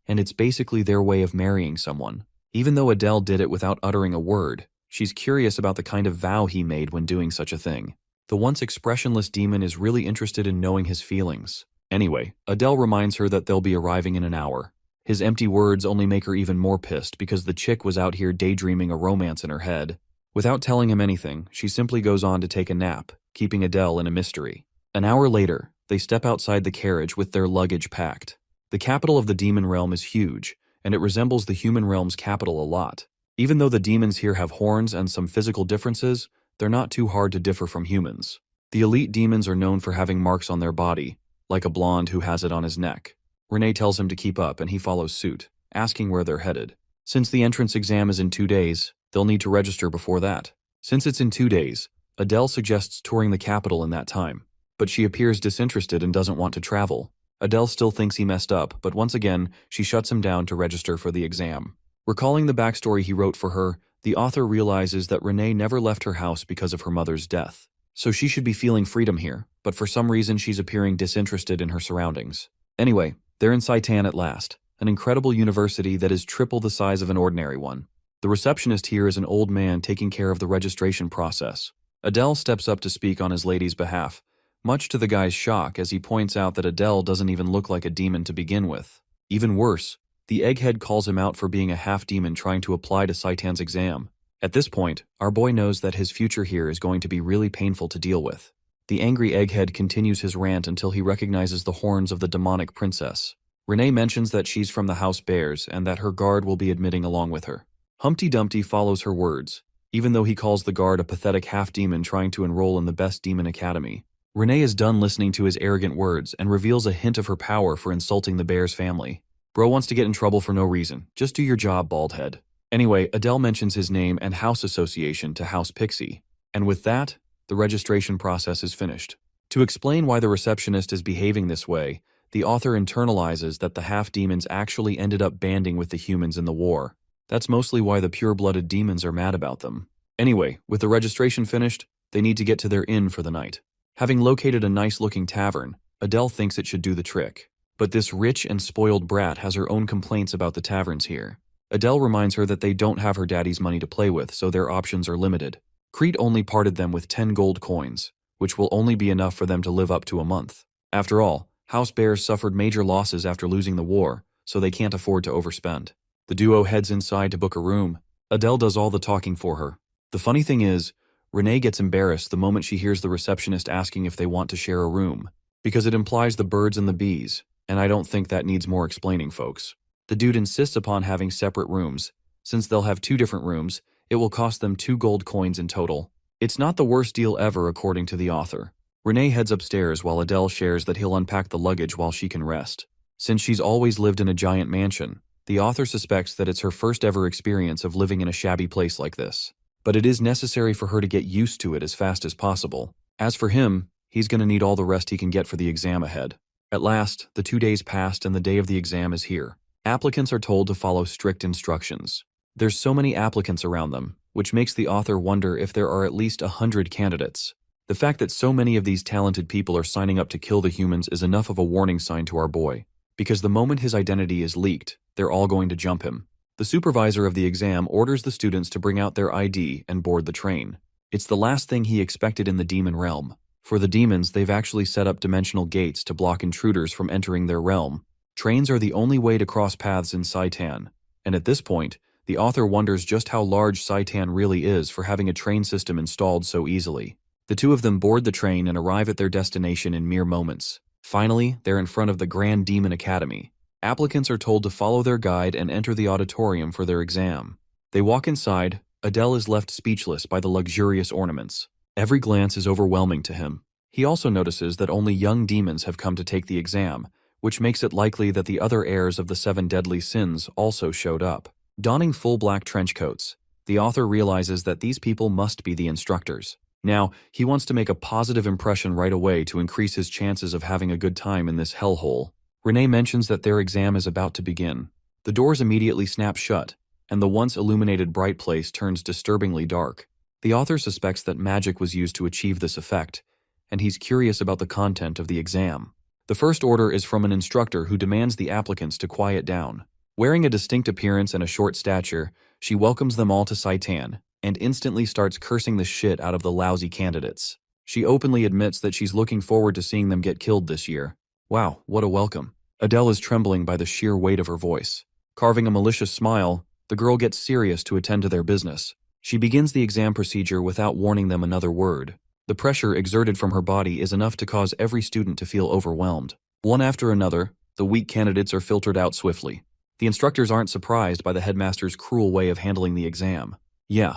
and it's basically their way of marrying someone. Even though Adele did it without uttering a word, she's curious about the kind of vow he made when doing such a thing. The once expressionless demon is really interested in knowing his feelings. Anyway, Adele reminds her that they'll be arriving in an hour. His empty words only make her even more pissed because the chick was out here daydreaming a romance in her head. Without telling him anything, she simply goes on to take a nap, keeping Adele in a mystery. An hour later, they step outside the carriage with their luggage packed. The capital of the demon realm is huge, and it resembles the human realm's capital a lot. Even though the demons here have horns and some physical differences, they're not too hard to differ from humans. The elite demons are known for having marks on their body, like a blonde who has it on his neck. Renee tells him to keep up and he follows suit, asking where they're headed. Since the entrance exam is in 2 days, they'll need to register before that. Since it's in 2 days, Adele suggests touring the capital in that time, but she appears disinterested and doesn't want to travel. Adele still thinks he messed up, but once again, she shuts him down to register for the exam. Recalling the backstory he wrote for her, the author realizes that Renee never left her house because of her mother's death. So she should be feeling freedom here, but for some reason she's appearing disinterested in her surroundings. Anyway, they're in Saitan at last, an incredible university that is triple the size of an ordinary one. The receptionist here is an old man taking care of the registration process. Adele steps up to speak on his lady's behalf, much to the guy's shock as he points out that Adele doesn't even look like a demon to begin with. Even worse, the egghead calls him out for being a half-demon trying to apply to Saitan's exam. At this point, our boy knows that his future here is going to be really painful to deal with. The angry egghead continues his rant until he recognizes the horns of the demonic princess. Renee mentions that she's from the House Bears and that her guard will be admitting along with her. Humpty Dumpty follows her words, even though he calls the guard a pathetic half-demon trying to enroll in the best demon academy. Renee is done listening to his arrogant words and reveals a hint of her power for insulting the Bears family. Bro wants to get in trouble for no reason. Just do your job, baldhead. Anyway, Adele mentions his name and house association to House Pixie. And with that, the registration process is finished. To explain why the receptionist is behaving this way, the author internalizes that the half-demons actually ended up banding with the humans in the war. That's mostly why the pure-blooded demons are mad about them. Anyway, with the registration finished, They need to get to their inn for the night. Having located a nice-looking tavern, Adele thinks it should do the trick. But this rich and spoiled brat has her own complaints about the taverns here. Adele reminds her that they don't have her daddy's money to play with, so their options are limited. Crete only parted them with 10 gold coins, which will only be enough for them to live up to a month. After all, House Bears suffered major losses after losing the war, so they can't afford to overspend. The duo heads inside to book a room. Adele does all the talking for her. The funny thing is, Renee gets embarrassed the moment she hears the receptionist asking if they want to share a room, because it implies the birds and the bees, and I don't think that needs more explaining, folks. The dude insists upon having separate rooms. Since they'll have 2 different rooms, it will cost them 2 gold coins in total. It's not the worst deal ever, according to the author. Renee heads upstairs while Adele shares that he'll unpack the luggage while she can rest. Since she's always lived in a giant mansion, the author suspects that it's her first ever experience of living in a shabby place like this. But it is necessary for her to get used to it as fast as possible. As for him, he's going to need all the rest he can get for the exam ahead. At last, the 2 days passed and the day of the exam is here. Applicants are told to follow strict instructions. There's so many applicants around them, which makes the author wonder if there are at least 100 candidates. The fact that so many of these talented people are signing up to kill the humans is enough of a warning sign to our boy, because the moment his identity is leaked, they're all going to jump him. The supervisor of the exam orders the students to bring out their ID and board the train. It's the last thing he expected in the demon realm. For the demons, they've actually set up dimensional gates to block intruders from entering their realm. Trains are the only way to cross paths in Saitan, and at this point, the author wonders just how large Saitan really is for having a train system installed so easily. The two of them board the train and arrive at their destination in mere moments. Finally, they're in front of the Grand Demon Academy. Applicants are told to follow their guide and enter the auditorium for their exam. They walk inside. Adele is left speechless by the luxurious ornaments. Every glance is overwhelming to him. He also notices that only young demons have come to take the exam, which makes it likely that the other heirs of the 7 deadly sins also showed up. Donning full black trench coats, the author realizes that these people must be the instructors. Now, he wants to make a positive impression right away to increase his chances of having a good time in this hellhole. Renee mentions that their exam is about to begin. The doors immediately snap shut, and the once illuminated bright place turns disturbingly dark. The author suspects that magic was used to achieve this effect, and he's curious about the content of the exam. The first order is from an instructor who demands the applicants to quiet down. Wearing a distinct appearance and a short stature, she welcomes them all to Saitan, and instantly starts cursing the shit out of the lousy candidates. She openly admits that she's looking forward to seeing them get killed this year. Wow, what a welcome. Adele is trembling by the sheer weight of her voice. Carving a malicious smile, the girl gets serious to attend to their business. She begins the exam procedure without warning them another word. The pressure exerted from her body is enough to cause every student to feel overwhelmed. One after another, the weak candidates are filtered out swiftly. The instructors aren't surprised by the headmaster's cruel way of handling the exam. Yeah,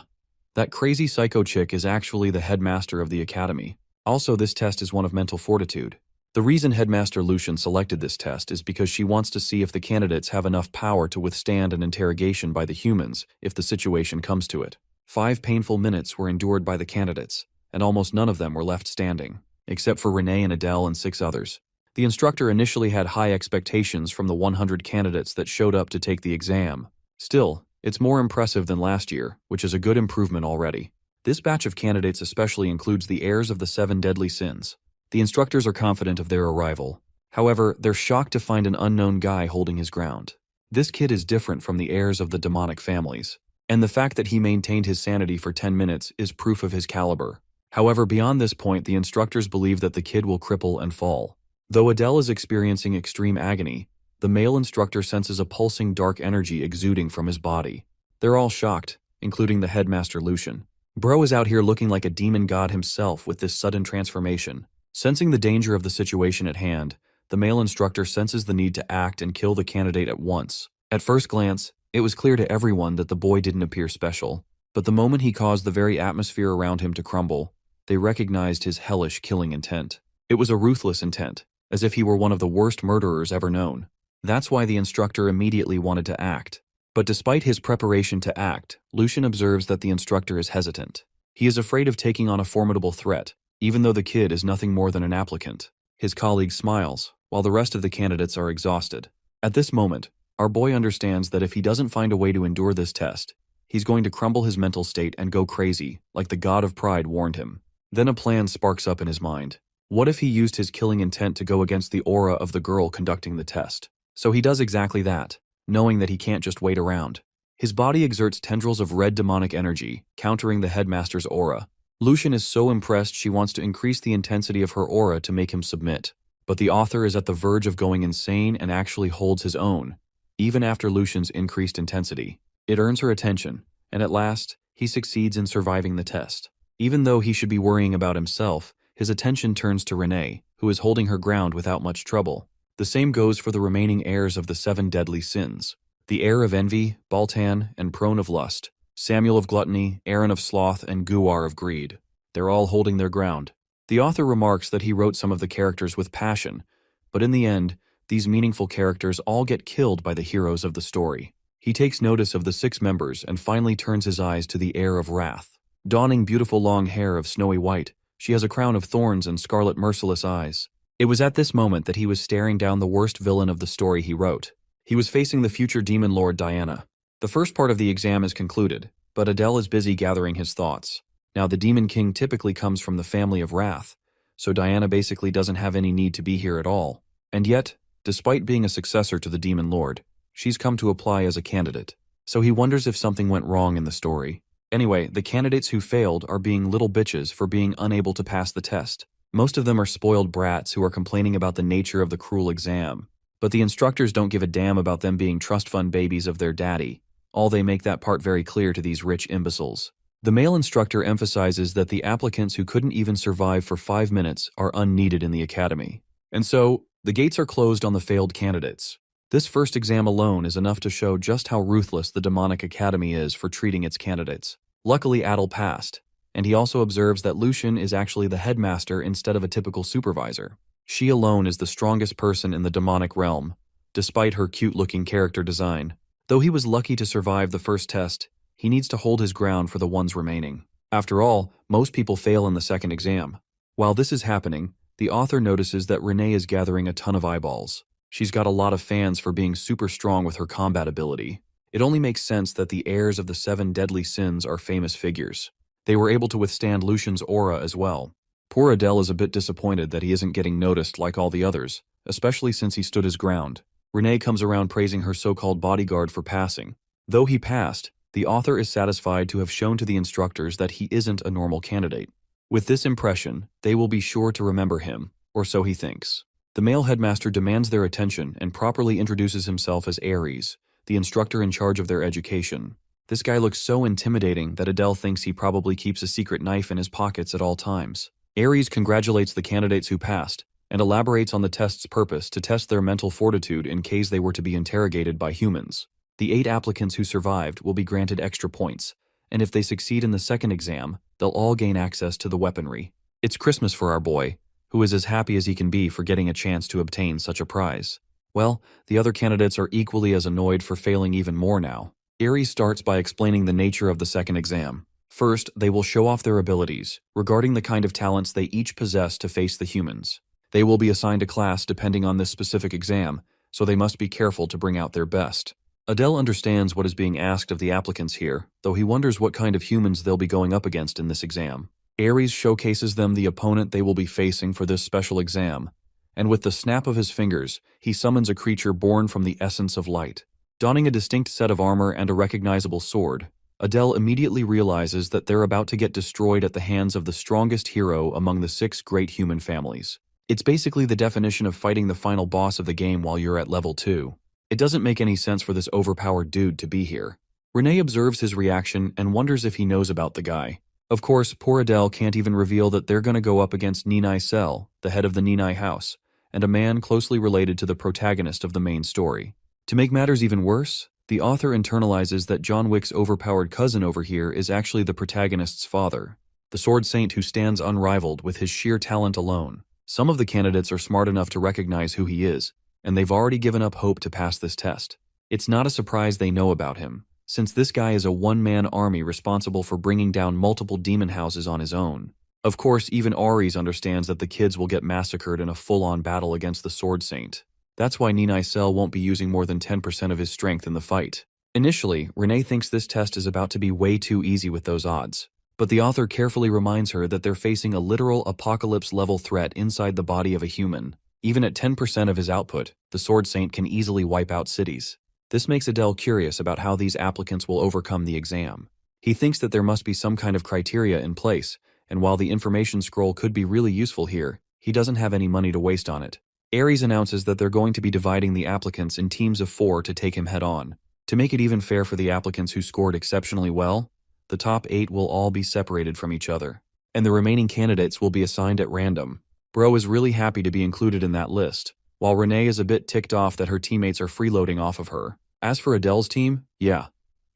that crazy psycho chick is actually the headmaster of the academy. Also, this test is one of mental fortitude. The reason Headmaster Lucian selected this test is because she wants to see if the candidates have enough power to withstand an interrogation by the humans if the situation comes to it. 5 painful minutes were endured by the candidates, and almost none of them were left standing, except for Renee and Adele and 6 others. The instructor initially had high expectations from the 100 candidates that showed up to take the exam. Still, it's more impressive than last year, which is a good improvement already. This batch of candidates especially includes the heirs of the 7 deadly sins. The instructors are confident of their arrival. However, they're shocked to find an unknown guy holding his ground. This kid is different from the heirs of the demonic families, and the fact that he maintained his sanity for 10 minutes is proof of his caliber. However, beyond this point, the instructors believe that the kid will cripple and fall. Though Adele is experiencing extreme agony, the male instructor senses a pulsing dark energy exuding from his body. They're all shocked, including the headmaster Lucian. Bro is out here looking like a demon god himself with this sudden transformation. Sensing the danger of the situation at hand, the male instructor senses the need to act and kill the candidate at once. At first glance, it was clear to everyone that the boy didn't appear special, but the moment he caused the very atmosphere around him to crumble, they recognized his hellish killing intent. It was a ruthless intent, as if he were one of the worst murderers ever known. That's why the instructor immediately wanted to act. But despite his preparation to act, Lucian observes that the instructor is hesitant. He is afraid of taking on a formidable threat, even though the kid is nothing more than an applicant. His colleague smiles, while the rest of the candidates are exhausted. At this moment, our boy understands that if he doesn't find a way to endure this test, he's going to crumble his mental state and go crazy, like the god of pride warned him. Then a plan sparks up in his mind. What if he used his killing intent to go against the aura of the girl conducting the test? So he does exactly that, knowing that he can't just wait around. His body exerts tendrils of red demonic energy, countering the headmaster's aura. Lucian is so impressed she wants to increase the intensity of her aura to make him submit. But the author is at the verge of going insane and actually holds his own, even after Lucian's increased intensity. It earns her attention, and at last, he succeeds in surviving the test. Even though he should be worrying about himself, his attention turns to Renee, who is holding her ground without much trouble. The same goes for the remaining heirs of the 7 deadly sins. The heir of envy, Baltan, and prone of lust, Samuel of gluttony, Aaron of sloth, and Guar of greed. They're all holding their ground. The author remarks that he wrote some of the characters with passion, but in the end, these meaningful characters all get killed by the heroes of the story. He takes notice of the 6 members and finally turns his eyes to the heir of wrath. Donning beautiful long hair of snowy white, she has a crown of thorns and scarlet merciless eyes. It was at this moment that he was staring down the worst villain of the story he wrote. He was facing the future demon lord Diana. The first part of the exam is concluded, but Adele is busy gathering his thoughts. Now the demon king typically comes from the family of wrath, so Diana basically doesn't have any need to be here at all. And yet, despite being a successor to the demon lord, she's come to apply as a candidate. So he wonders if something went wrong in the story. Anyway, the candidates who failed are being little bitches for being unable to pass the test. Most of them are spoiled brats who are complaining about the nature of the cruel exam. But the instructors don't give a damn about them being trust fund babies of their daddy. They make that part very clear to these rich imbeciles. The male instructor emphasizes that the applicants who couldn't even survive for 5 minutes are unneeded in the academy. And so, the gates are closed on the failed candidates. This first exam alone is enough to show just how ruthless the demonic academy is for treating its candidates. Luckily, Adel passed, and he also observes that Lucian is actually the headmaster instead of a typical supervisor. She alone is the strongest person in the demonic realm, despite her cute-looking character design. Though he was lucky to survive the first test, he needs to hold his ground for the ones remaining. After all, most people fail in the second exam. While this is happening, the author notices that Renee is gathering a ton of eyeballs. She's got a lot of fans for being super strong with her combat ability. It only makes sense that the heirs of the 7 deadly sins are famous figures. They were able to withstand Lucian's aura as well. Poor Adele is a bit disappointed that he isn't getting noticed like all the others, especially since he stood his ground. Renee comes around praising her so-called bodyguard for passing. Though he passed, the author is satisfied to have shown to the instructors that he isn't a normal candidate. With this impression, they will be sure to remember him, or so he thinks. The male headmaster demands their attention and properly introduces himself as Ares, the instructor in charge of their education. This guy looks so intimidating that Adele thinks he probably keeps a secret knife in his pockets at all times. Ares congratulates the candidates who passed, and elaborates on the test's purpose to test their mental fortitude in case they were to be interrogated by humans. The 8 applicants who survived will be granted extra points, and if they succeed in the second exam, they'll all gain access to the weaponry. It's Christmas for our boy, who is as happy as he can be for getting a chance to obtain such a prize. Well, the other candidates are equally as annoyed for failing even more now. Ares starts by explaining the nature of the second exam. First, they will show off their abilities, regarding the kind of talents they each possess to face the humans. They will be assigned a class depending on this specific exam, so they must be careful to bring out their best. Adele understands what is being asked of the applicants here, though he wonders what kind of humans they'll be going up against in this exam. Ares showcases them the opponent they will be facing for this special exam, and with the snap of his fingers, he summons a creature born from the essence of light. Donning a distinct set of armor and a recognizable sword, Adele immediately realizes that they're about to get destroyed at the hands of the strongest hero among the 6 great human families. It's basically the definition of fighting the final boss of the game while you're at level 2. It doesn't make any sense for this overpowered dude to be here. Renee observes his reaction and wonders if he knows about the guy. Of course, poor Adele can't even reveal that they're going to go up against Ninai Sel, the head of the Ninai house, and a man closely related to the protagonist of the main story. To make matters even worse, the author internalizes that John Wick's overpowered cousin over here is actually the protagonist's father, the sword saint who stands unrivaled with his sheer talent alone. Some of the candidates are smart enough to recognize who he is, and they've already given up hope to pass this test. It's not a surprise they know about him, since this guy is a one-man army responsible for bringing down multiple demon houses on his own. Of course, even Ares understands that the kids will get massacred in a full-on battle against the sword saint. That's why Ninai Sel won't be using more than 10% of his strength in the fight. Initially, Renee thinks this test is about to be way too easy with those odds. But the author carefully reminds her that they're facing a literal apocalypse-level threat inside the body of a human. Even at 10% of his output, the Sword Saint can easily wipe out cities. This makes Adele curious about how these applicants will overcome the exam. He thinks that there must be some kind of criteria in place, and while the information scroll could be really useful here, he doesn't have any money to waste on it. Ares announces that they're going to be dividing the applicants in teams of 4 to take him head-on. To make it even fair for the applicants who scored exceptionally well, the top 8 will all be separated from each other, and the remaining candidates will be assigned at random. Bro is really happy to be included in that list, while Renee is a bit ticked off that her teammates are freeloading off of her. As for Adele's team, yeah,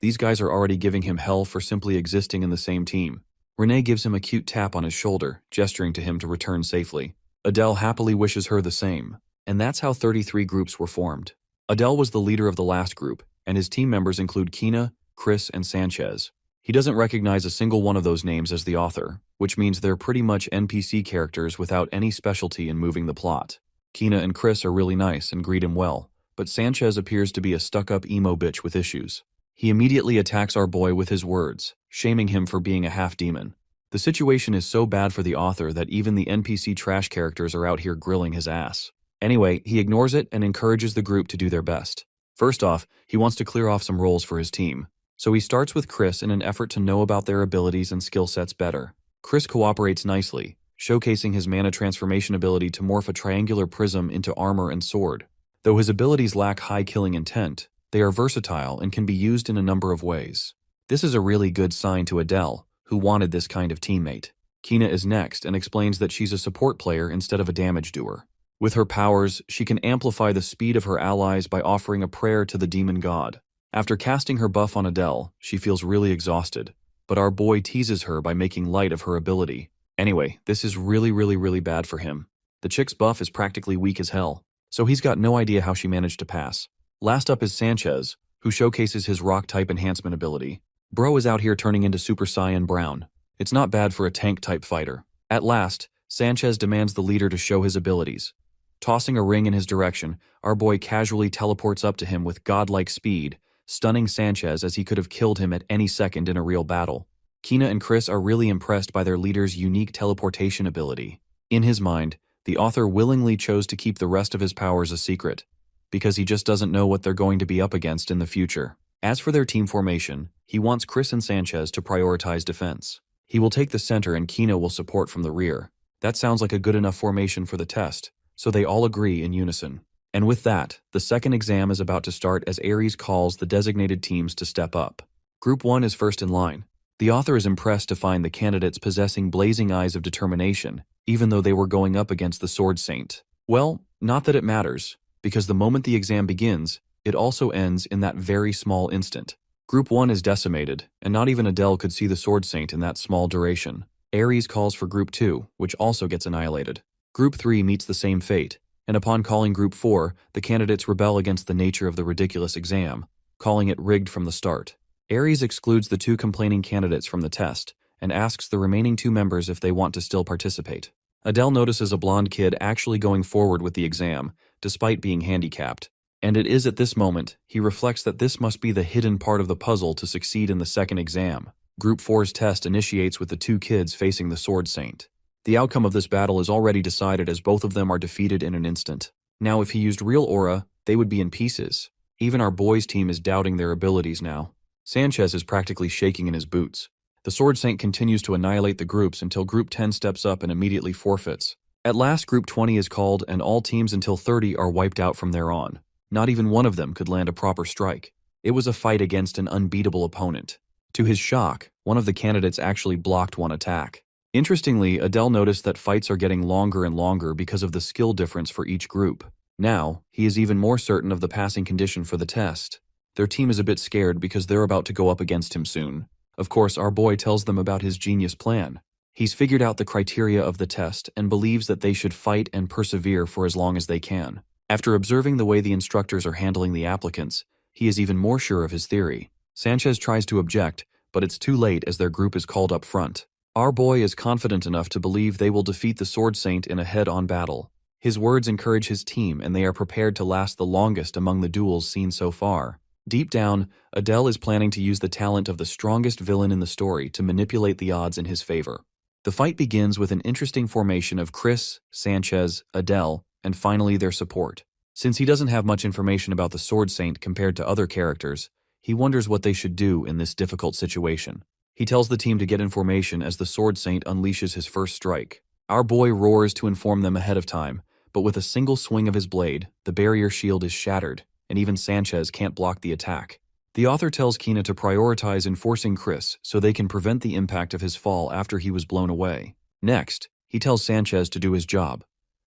these guys are already giving him hell for simply existing in the same team. Renee gives him a cute tap on his shoulder, gesturing to him to return safely. Adele happily wishes her the same, and that's how 33 groups were formed. Adele was the leader of the last group, and his team members include Kina, Chris, and Sanchez. He doesn't recognize a single one of those names as the author, which means they're pretty much NPC characters without any specialty in moving the plot. Kina and Chris are really nice and greet him well, but Sanchez appears to be a stuck-up emo bitch with issues. He immediately attacks our boy with his words, shaming him for being a half-demon. The situation is so bad for the author that even the NPC trash characters are out here grilling his ass. Anyway, he ignores it and encourages the group to do their best. First off, he wants to clear off some roles for his team. So he starts with Chris in an effort to know about their abilities and skill sets better. Chris cooperates nicely, showcasing his mana transformation ability to morph a triangular prism into armor and sword. Though his abilities lack high killing intent, they are versatile and can be used in a number of ways. This is a really good sign to Adele, who wanted this kind of teammate. Kina is next and explains that she's a support player instead of a damage doer. With her powers, she can amplify the speed of her allies by offering a prayer to the demon god. After casting her buff on Adele, she feels really exhausted, but our boy teases her by making light of her ability. Anyway, this is really bad for him. The chick's buff is practically weak as hell, so he's got no idea how she managed to pass. Last up is Sanchez, who showcases his rock-type enhancement ability. Bro is out here turning into Super Saiyan Brown. It's not bad for a tank-type fighter. At last, Sanchez demands the leader to show his abilities. Tossing a ring in his direction, our boy casually teleports up to him with godlike speed, stunning Sanchez as he could have killed him at any second in a real battle. Kina and Chris are really impressed by their leader's unique teleportation ability. In his mind, the author willingly chose to keep the rest of his powers a secret, because he just doesn't know what they're going to be up against in the future. As for their team formation, he wants Chris and Sanchez to prioritize defense. He will take the center and Kina will support from the rear. That sounds like a good enough formation for the test, so they all agree in unison. And with that, the second exam is about to start as Ares calls the designated teams to step up. Group 1 is first in line. The author is impressed to find the candidates possessing blazing eyes of determination, even though they were going up against the Sword Saint. Well, not that it matters, because the moment the exam begins, it also ends in that very small instant. Group 1 is decimated, and not even Adele could see the Sword Saint in that small duration. Ares calls for Group 2, which also gets annihilated. Group 3 meets the same fate, and upon calling Group 4, the candidates rebel against the nature of the ridiculous exam, calling it rigged from the start. Ares excludes the 2 complaining candidates from the test, and asks the remaining 2 members if they want to still participate. Adele notices a blonde kid actually going forward with the exam, despite being handicapped. And it is at this moment, he reflects that this must be the hidden part of the puzzle to succeed in the second exam. Group 4's test initiates with the 2 kids facing the Sword Saint. The outcome of this battle is already decided as both of them are defeated in an instant. Now if he used real aura, they would be in pieces. Even our boys' team is doubting their abilities now. Sanchez is practically shaking in his boots. The Sword Saint continues to annihilate the groups until Group 10 steps up and immediately forfeits. At last Group 20 is called and all teams until 30 are wiped out from there on. Not even one of them could land a proper strike. It was a fight against an unbeatable opponent. To his shock, one of the candidates actually blocked one attack. Interestingly, Adele noticed that fights are getting longer and longer because of the skill difference for each group. Now, he is even more certain of the passing condition for the test. Their team is a bit scared because they're about to go up against him soon. Of course, our boy tells them about his genius plan. He's figured out the criteria of the test and believes that they should fight and persevere for as long as they can. After observing the way the instructors are handling the applicants, he is even more sure of his theory. Sanchez tries to object, but it's too late as their group is called up front. Our boy is confident enough to believe they will defeat the Sword Saint in a head-on battle. His words encourage his team and they are prepared to last the longest among the duels seen so far. Deep down, Adele is planning to use the talent of the strongest villain in the story to manipulate the odds in his favor. The fight begins with an interesting formation of Chris, Sanchez, Adele, and finally their support. Since he doesn't have much information about the Sword Saint compared to other characters, he wonders what they should do in this difficult situation. He tells the team to get in formation as the Sword Saint unleashes his first strike. Our boy roars to inform them ahead of time, but with a single swing of his blade, the barrier shield is shattered, and even Sanchez can't block the attack. The author tells Kina to prioritize enforcing Chris so they can prevent the impact of his fall after he was blown away. Next, he tells Sanchez to do his job,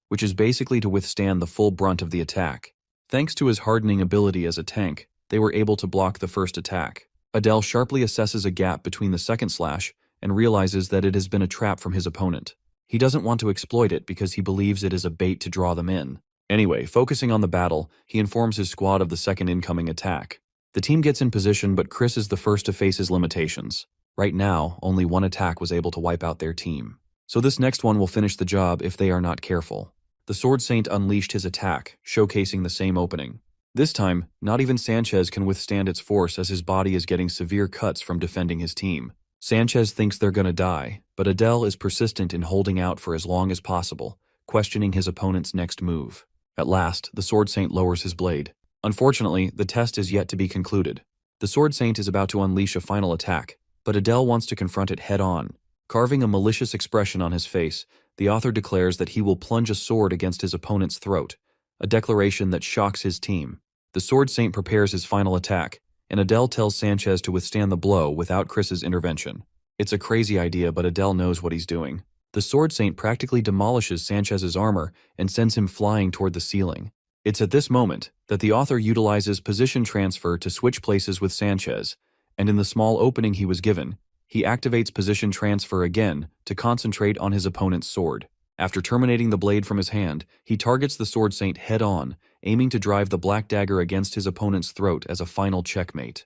which is basically to withstand the full brunt of the attack. Thanks to his hardening ability as a tank, they were able to block the first attack. Adele sharply assesses a gap between the second slash and realizes that it has been a trap from his opponent. He doesn't want to exploit it because he believes it is a bait to draw them in. Anyway, focusing on the battle, he informs his squad of the second incoming attack. The team gets in position, but Chris is the first to face his limitations. Right now, only one attack was able to wipe out their team. So this next one will finish the job if they are not careful. The Sword Saint unleashed his attack, showcasing the same opening. This time, not even Sanchez can withstand its force as his body is getting severe cuts from defending his team. Sanchez thinks they're gonna die, but Adele is persistent in holding out for as long as possible, questioning his opponent's next move. At last, the Sword Saint lowers his blade. Unfortunately, the test is yet to be concluded. The Sword Saint is about to unleash a final attack, but Adele wants to confront it head-on. Carving a malicious expression on his face, the author declares that he will plunge a sword against his opponent's throat, a declaration that shocks his team. The Sword Saint prepares his final attack, and Adele tells Sanchez to withstand the blow without Chris's intervention. It's a crazy idea, but Adele knows what he's doing. The Sword Saint practically demolishes Sanchez's armor and sends him flying toward the ceiling. It's at this moment that the author utilizes position transfer to switch places with Sanchez, and in the small opening he was given, he activates position transfer again to concentrate on his opponent's sword. After terminating the blade from his hand, he targets the Sword Saint head-on, aiming to drive the black dagger against his opponent's throat as a final checkmate.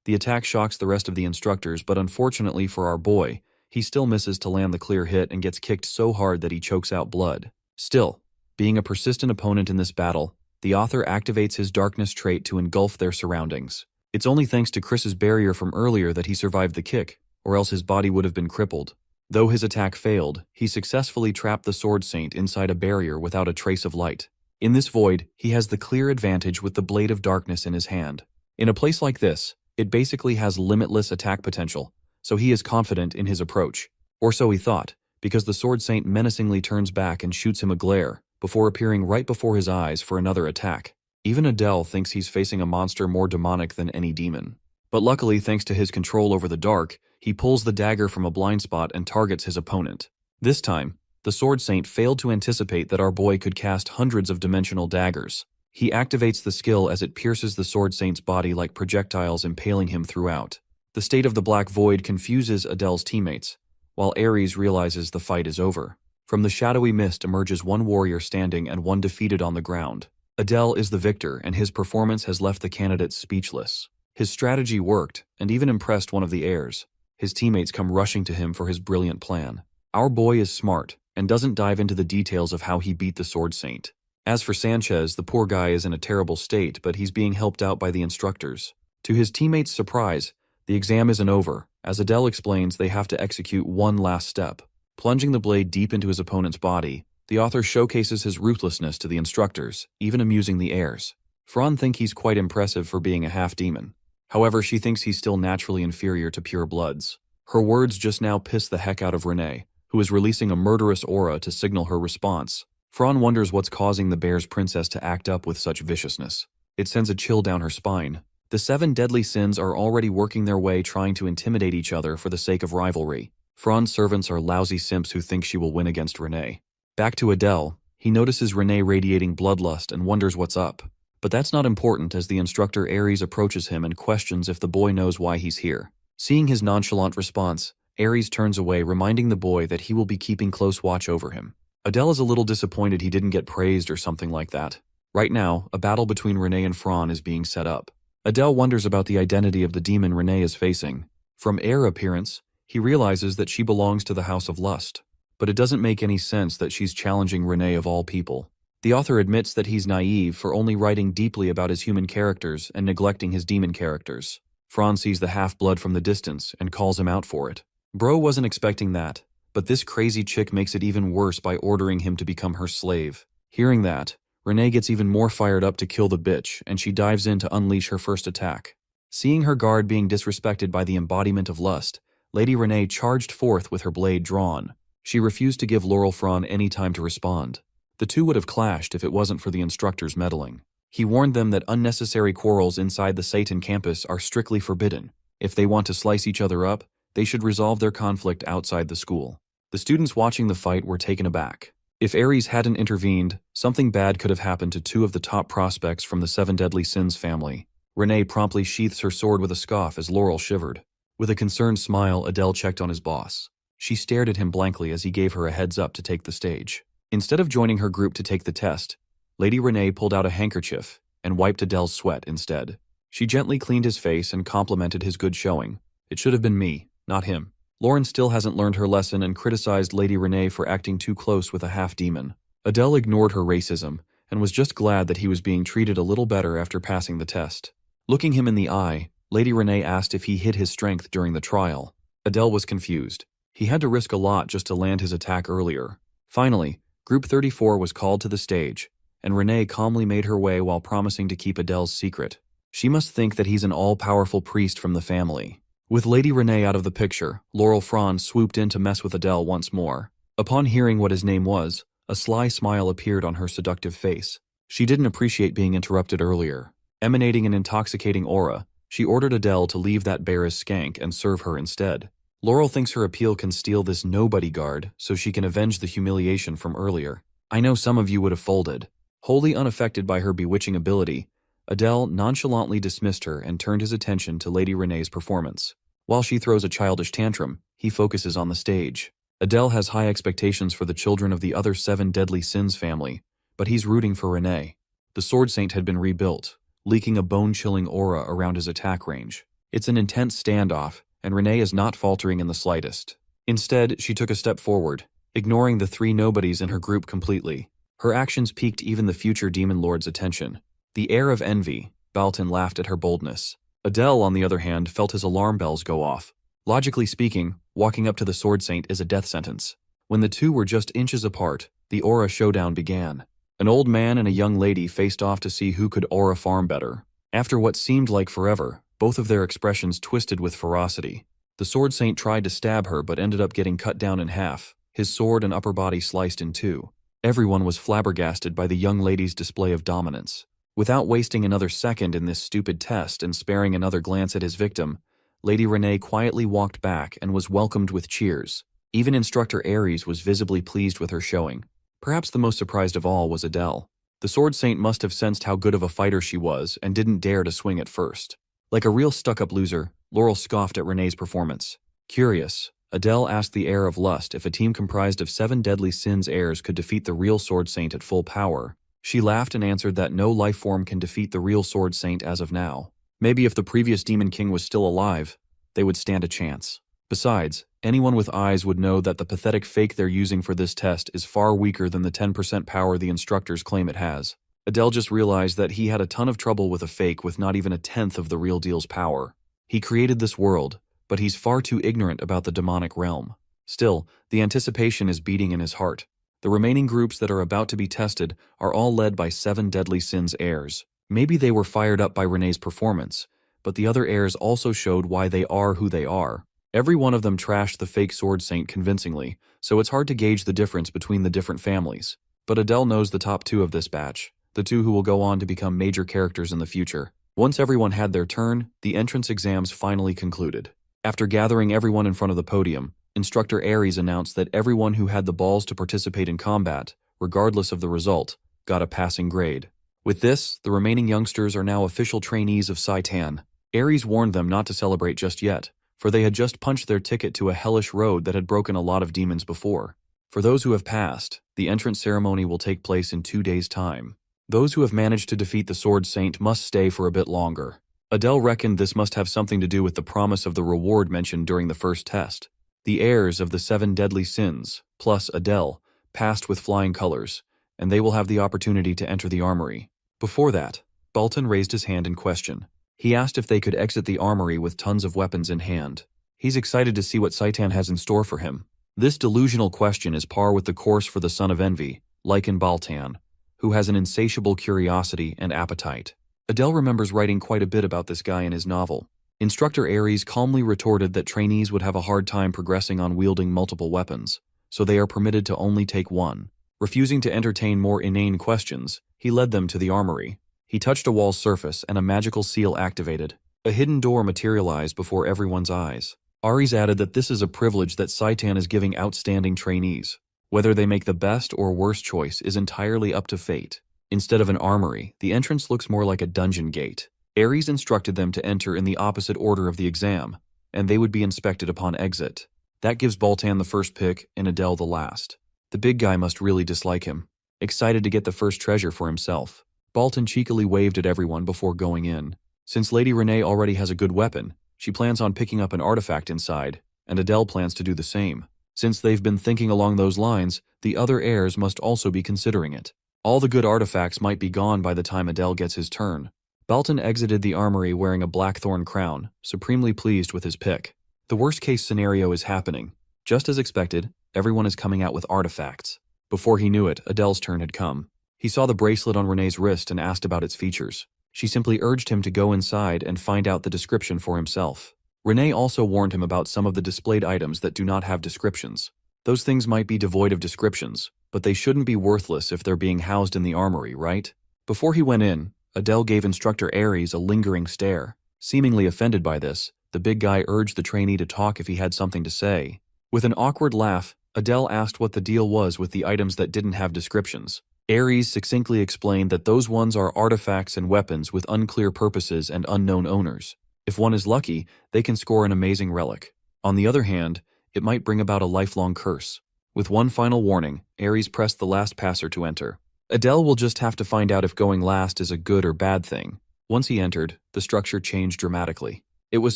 The attack shocks the rest of the instructors, but unfortunately for our boy, he still misses to land the clear hit and gets kicked so hard that he chokes out blood. Still, being a persistent opponent in this battle, the author activates his darkness trait to engulf their surroundings. It's only thanks to Chris's barrier from earlier that he survived the kick, or else his body would have been crippled. Though his attack failed, he successfully trapped the Sword Saint inside a barrier without a trace of light. In this void, he has the clear advantage with the Blade of Darkness in his hand. In a place like this, it basically has limitless attack potential, so he is confident in his approach. Or so he thought, because the Sword Saint menacingly turns back and shoots him a glare, before appearing right before his eyes for another attack. Even Adele thinks he's facing a monster more demonic than any demon. But luckily, thanks to his control over the dark, he pulls the dagger from a blind spot and targets his opponent. This time, the Sword Saint failed to anticipate that our boy could cast hundreds of dimensional daggers. He activates the skill as it pierces the Sword Saint's body like projectiles, impaling him throughout. The state of the Black Void confuses Adele's teammates, while Ares realizes the fight is over. From the shadowy mist emerges one warrior standing and one defeated on the ground. Adele is the victor, and his performance has left the candidates speechless. His strategy worked, and even impressed one of the heirs. His teammates come rushing to him for his brilliant plan. Our boy is smart, and doesn't dive into the details of how he beat the Sword Saint. As for Sanchez, the poor guy is in a terrible state, but he's being helped out by the instructors. To his teammates' surprise, the exam isn't over. As Adele explains, they have to execute one last step. Plunging the blade deep into his opponent's body, the author showcases his ruthlessness to the instructors, even amusing the heirs. Fran thinks he's quite impressive for being a half-demon. However, she thinks he's still naturally inferior to pure bloods. Her words just now piss the heck out of Renee, who is releasing a murderous aura to signal her response. Fran wonders what's causing the bear's princess to act up with such viciousness. It sends a chill down her spine. The 7 deadly sins are already working their way, trying to intimidate each other for the sake of rivalry. Fran's servants are lousy simps who think she will win against Renee. Back to Adele, he notices Renee radiating bloodlust and wonders what's up. But that's not important as the instructor Ares approaches him and questions if the boy knows why he's here. Seeing his nonchalant response, Ares turns away, reminding the boy that he will be keeping close watch over him. Adele is a little disappointed he didn't get praised or something like that. Right now, a battle between Renee and Fran is being set up. Adele wonders about the identity of the demon Renee is facing. From her appearance, he realizes that she belongs to the House of Lust. But it doesn't make any sense that she's challenging Renee of all people. The author admits that he's naive for only writing deeply about his human characters and neglecting his demon characters. Fran sees the half-blood from the distance and calls him out for it. Bro wasn't expecting that, but this crazy chick makes it even worse by ordering him to become her slave. Hearing that, Renee gets even more fired up to kill the bitch, and she dives in to unleash her first attack. Seeing her guard being disrespected by the embodiment of lust, Lady Renee charged forth with her blade drawn. She refused to give Laurel Fran any time to respond. The two would have clashed if it wasn't for the instructor's meddling. He warned them that unnecessary quarrels inside the Satan campus are strictly forbidden. If they want to slice each other up, they should resolve their conflict outside the school. The students watching the fight were taken aback. If Ares hadn't intervened, something bad could have happened to two of the top prospects from the Seven Deadly Sins family. Renee promptly sheaths her sword with a scoff as Laurel shivered. With a concerned smile, Adele checked on his boss. She stared at him blankly as he gave her a heads up to take the stage. Instead of joining her group to take the test, Lady Renee pulled out a handkerchief and wiped Adele's sweat instead. She gently cleaned his face and complimented his good showing. It should have been me, not him. Lauren still hasn't learned her lesson and criticized Lady Renee for acting too close with a half-demon. Adele ignored her racism and was just glad that he was being treated a little better after passing the test. Looking him in the eye, Lady Renee asked if he hid his strength during the trial. Adele was confused. He had to risk a lot just to land his attack earlier. Finally, Group 34 was called to the stage, and Renee calmly made her way while promising to keep Adele's secret. She must think that he's an all-powerful priest from the family. With Lady Renee out of the picture, Laurel Fran swooped in to mess with Adele once more. Upon hearing what his name was, a sly smile appeared on her seductive face. She didn't appreciate being interrupted earlier. Emanating an intoxicating aura, she ordered Adele to leave that bear as skank and serve her instead. Laurel thinks her appeal can steal this nobody guard so she can avenge the humiliation from earlier. I know some of you would have folded. Wholly unaffected by her bewitching ability, Adele nonchalantly dismissed her and turned his attention to Lady Renee's performance. While she throws a childish tantrum, he focuses on the stage. Adele has high expectations for the children of the other Seven Deadly Sins family, but he's rooting for Renee. The Sword Saint had been rebuilt, leaking a bone-chilling aura around his attack range. It's an intense standoff, and Renee is not faltering in the slightest. Instead, she took a step forward, ignoring the three nobodies in her group completely. Her actions piqued even the future Demon Lord's attention. The air of envy, Balton laughed at her boldness. Adele, on the other hand, felt his alarm bells go off. Logically speaking, walking up to the Sword Saint is a death sentence. When the two were just inches apart, the aura showdown began. An old man and a young lady faced off to see who could aura farm better. After what seemed like forever, both of their expressions twisted with ferocity. The Sword Saint tried to stab her but ended up getting cut down in half, his sword and upper body sliced in two. Everyone was flabbergasted by the young lady's display of dominance. Without wasting another second in this stupid test and sparing another glance at his victim, Lady Renee quietly walked back and was welcomed with cheers. Even Instructor Ares was visibly pleased with her showing. Perhaps the most surprised of all was Adele. The Sword Saint must have sensed how good of a fighter she was and didn't dare to swing at first. Like a real stuck-up loser, Laurel scoffed at Renee's performance. Curious, Adele asked the heir of lust if a team comprised of Seven Deadly Sins heirs could defeat the real Sword Saint at full power. She laughed and answered that no life form can defeat the real Sword Saint as of now. Maybe if the previous Demon King was still alive, they would stand a chance. Besides, anyone with eyes would know that the pathetic fake they're using for this test is far weaker than the 10% power the instructors claim it has. Adele just realized that he had a ton of trouble with a fake with not even a tenth of the real deal's power. He created this world, but he's far too ignorant about the demonic realm. Still, the anticipation is beating in his heart. The remaining groups that are about to be tested are all led by Seven Deadly Sins heirs. Maybe they were fired up by Renee's performance, but the other heirs also showed why they are who they are. Every one of them trashed the fake Sword Saint convincingly, so it's hard to gauge the difference between the different families. But Adele knows the top two of this batch, the two who will go on to become major characters in the future. Once everyone had their turn, the entrance exams finally concluded. After gathering everyone in front of the podium, Instructor Ares announced that everyone who had the balls to participate in combat, regardless of the result, got a passing grade. With this, the remaining youngsters are now official trainees of Saitan. Ares warned them not to celebrate just yet, for they had just punched their ticket to a hellish road that had broken a lot of demons before. For those who have passed, the entrance ceremony will take place in 2 days' time. Those who have managed to defeat the Sword Saint must stay for a bit longer. Adele reckoned this must have something to do with the promise of the reward mentioned during the first test. The heirs of the Seven Deadly Sins, plus Adele, passed with flying colors, and they will have the opportunity to enter the armory. Before that, Baltan raised his hand in question. He asked if they could exit the armory with tons of weapons in hand. He's excited to see what Seitan has in store for him. This delusional question is par with the course for the Son of Envy, Lycan Baltan, who has an insatiable curiosity and appetite. Adele remembers writing quite a bit about this guy in his novel. Instructor Ares calmly retorted that trainees would have a hard time progressing on wielding multiple weapons, so they are permitted to only take one. Refusing to entertain more inane questions, he led them to the armory. He touched a wall's surface and a magical seal activated. A hidden door materialized before everyone's eyes. Ares added that this is a privilege that Seitan is giving outstanding trainees. Whether they make the best or worst choice is entirely up to fate. Instead of an armory, the entrance looks more like a dungeon gate. Ares instructed them to enter in the opposite order of the exam, and they would be inspected upon exit. That gives Baltan the first pick and Adele the last. The big guy must really dislike him. Excited to get the first treasure for himself, Baltan cheekily waved at everyone before going in. Since Lady Renee already has a good weapon, she plans on picking up an artifact inside, and Adele plans to do the same. Since they've been thinking along those lines, the other heirs must also be considering it. All the good artifacts might be gone by the time Adele gets his turn. Baltan exited the armory wearing a blackthorn crown, supremely pleased with his pick. The worst-case scenario is happening. Just as expected, everyone is coming out with artifacts. Before he knew it, Adele's turn had come. He saw the bracelet on Renee's wrist and asked about its features. She simply urged him to go inside and find out the description for himself. Renee also warned him about some of the displayed items that do not have descriptions. Those things might be devoid of descriptions, but they shouldn't be worthless if they're being housed in the armory, right? Before he went in, Adele gave Instructor Ares a lingering stare. Seemingly offended by this, the big guy urged the trainee to talk if he had something to say. With an awkward laugh, Adele asked what the deal was with the items that didn't have descriptions. Ares succinctly explained that those ones are artifacts and weapons with unclear purposes and unknown owners. If one is lucky, they can score an amazing relic. On the other hand, it might bring about a lifelong curse. With one final warning, Ares pressed the last passer to enter. Adele will just have to find out if going last is a good or bad thing. Once he entered, the structure changed dramatically. It was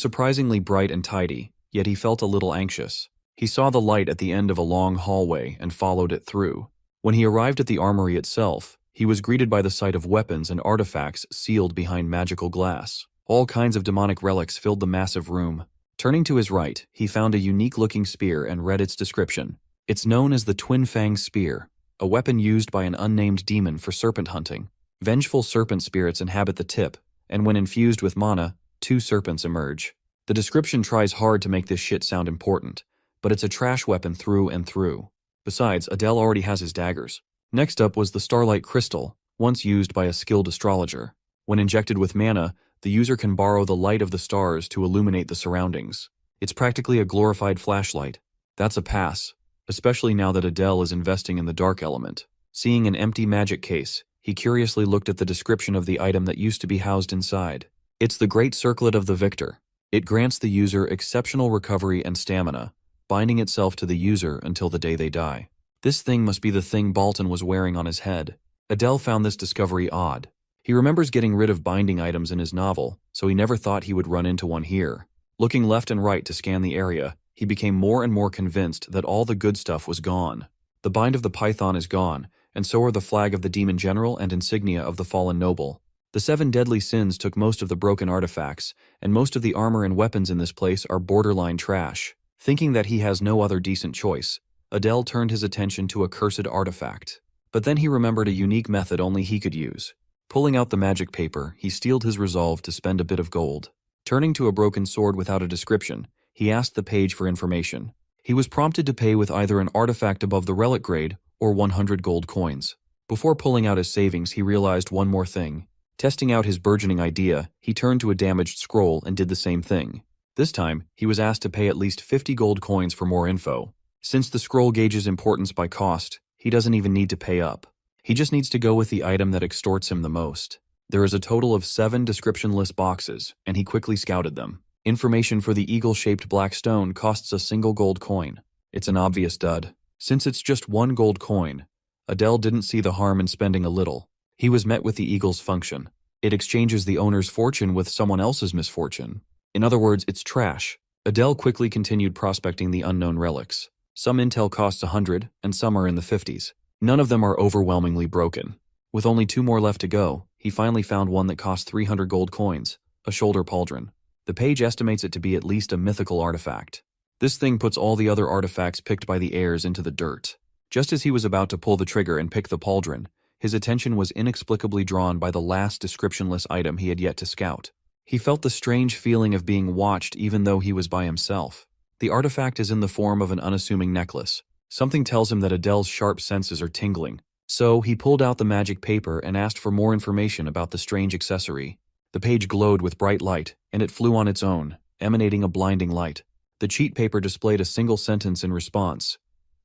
surprisingly bright and tidy, yet he felt a little anxious. He saw the light at the end of a long hallway and followed it through. When he arrived at the armory itself, he was greeted by the sight of weapons and artifacts sealed behind magical glass. All kinds of demonic relics filled the massive room. Turning to his right, he found a unique-looking spear and read its description. It's known as the Twin Fang Spear, a weapon used by an unnamed demon for serpent hunting. Vengeful serpent spirits inhabit the tip, and when infused with mana, 2 serpents emerge. The description tries hard to make this shit sound important, but it's a trash weapon through and through. Besides, Adele already has his daggers. Next up was the Starlight Crystal, once used by a skilled astrologer. When injected with mana, the user can borrow the light of the stars to illuminate the surroundings. It's practically a glorified flashlight. That's a pass, especially now that Adele is investing in the dark element. Seeing an empty magic case, he curiously looked at the description of the item that used to be housed inside. It's the Great Circlet of the Victor. It grants the user exceptional recovery and stamina, binding itself to the user until the day they die. This thing must be the thing Baltan was wearing on his head. Adele found this discovery odd. He remembers getting rid of binding items in his novel, so he never thought he would run into one here. Looking left and right to scan the area, he became more and more convinced that all the good stuff was gone. The bind of the python is gone, and so are the flag of the demon general and insignia of the fallen noble. The 7 deadly sins took most of the broken artifacts, and most of the armor and weapons in this place are borderline trash. Thinking that he has no other decent choice, Adele turned his attention to a cursed artifact. But then he remembered a unique method only he could use. Pulling out the magic paper, he steeled his resolve to spend a bit of gold. Turning to a broken sword without a description, he asked the page for information. He was prompted to pay with either an artifact above the relic grade or 100 gold coins. Before pulling out his savings, he realized one more thing. Testing out his burgeoning idea, he turned to a damaged scroll and did the same thing. This time, he was asked to pay at least 50 gold coins for more info. Since the scroll gauges importance by cost, he doesn't even need to pay up. He just needs to go with the item that extorts him the most. There is a total of 7 description-less boxes, and he quickly scouted them. Information for the eagle-shaped black stone costs a single gold coin. It's an obvious dud. Since it's just 1 gold coin, Adele didn't see the harm in spending a little. He was met with the eagle's function. It exchanges the owner's fortune with someone else's misfortune. In other words, it's trash. Adele quickly continued prospecting the unknown relics. Some intel costs 100, and some are in the 50s. None of them are overwhelmingly broken. With only 2 more left to go, he finally found one that cost 300 gold coins, a shoulder pauldron. The page estimates it to be at least a mythical artifact. This thing puts all the other artifacts picked by the heirs into the dirt. Just as he was about to pull the trigger and pick the pauldron, his attention was inexplicably drawn by the last descriptionless item he had yet to scout. He felt the strange feeling of being watched even though he was by himself. The artifact is in the form of an unassuming necklace. Something tells him that Adele's sharp senses are tingling. So he pulled out the magic paper and asked for more information about the strange accessory. The page glowed with bright light, and it flew on its own, emanating a blinding light. The cheat paper displayed a single sentence in response.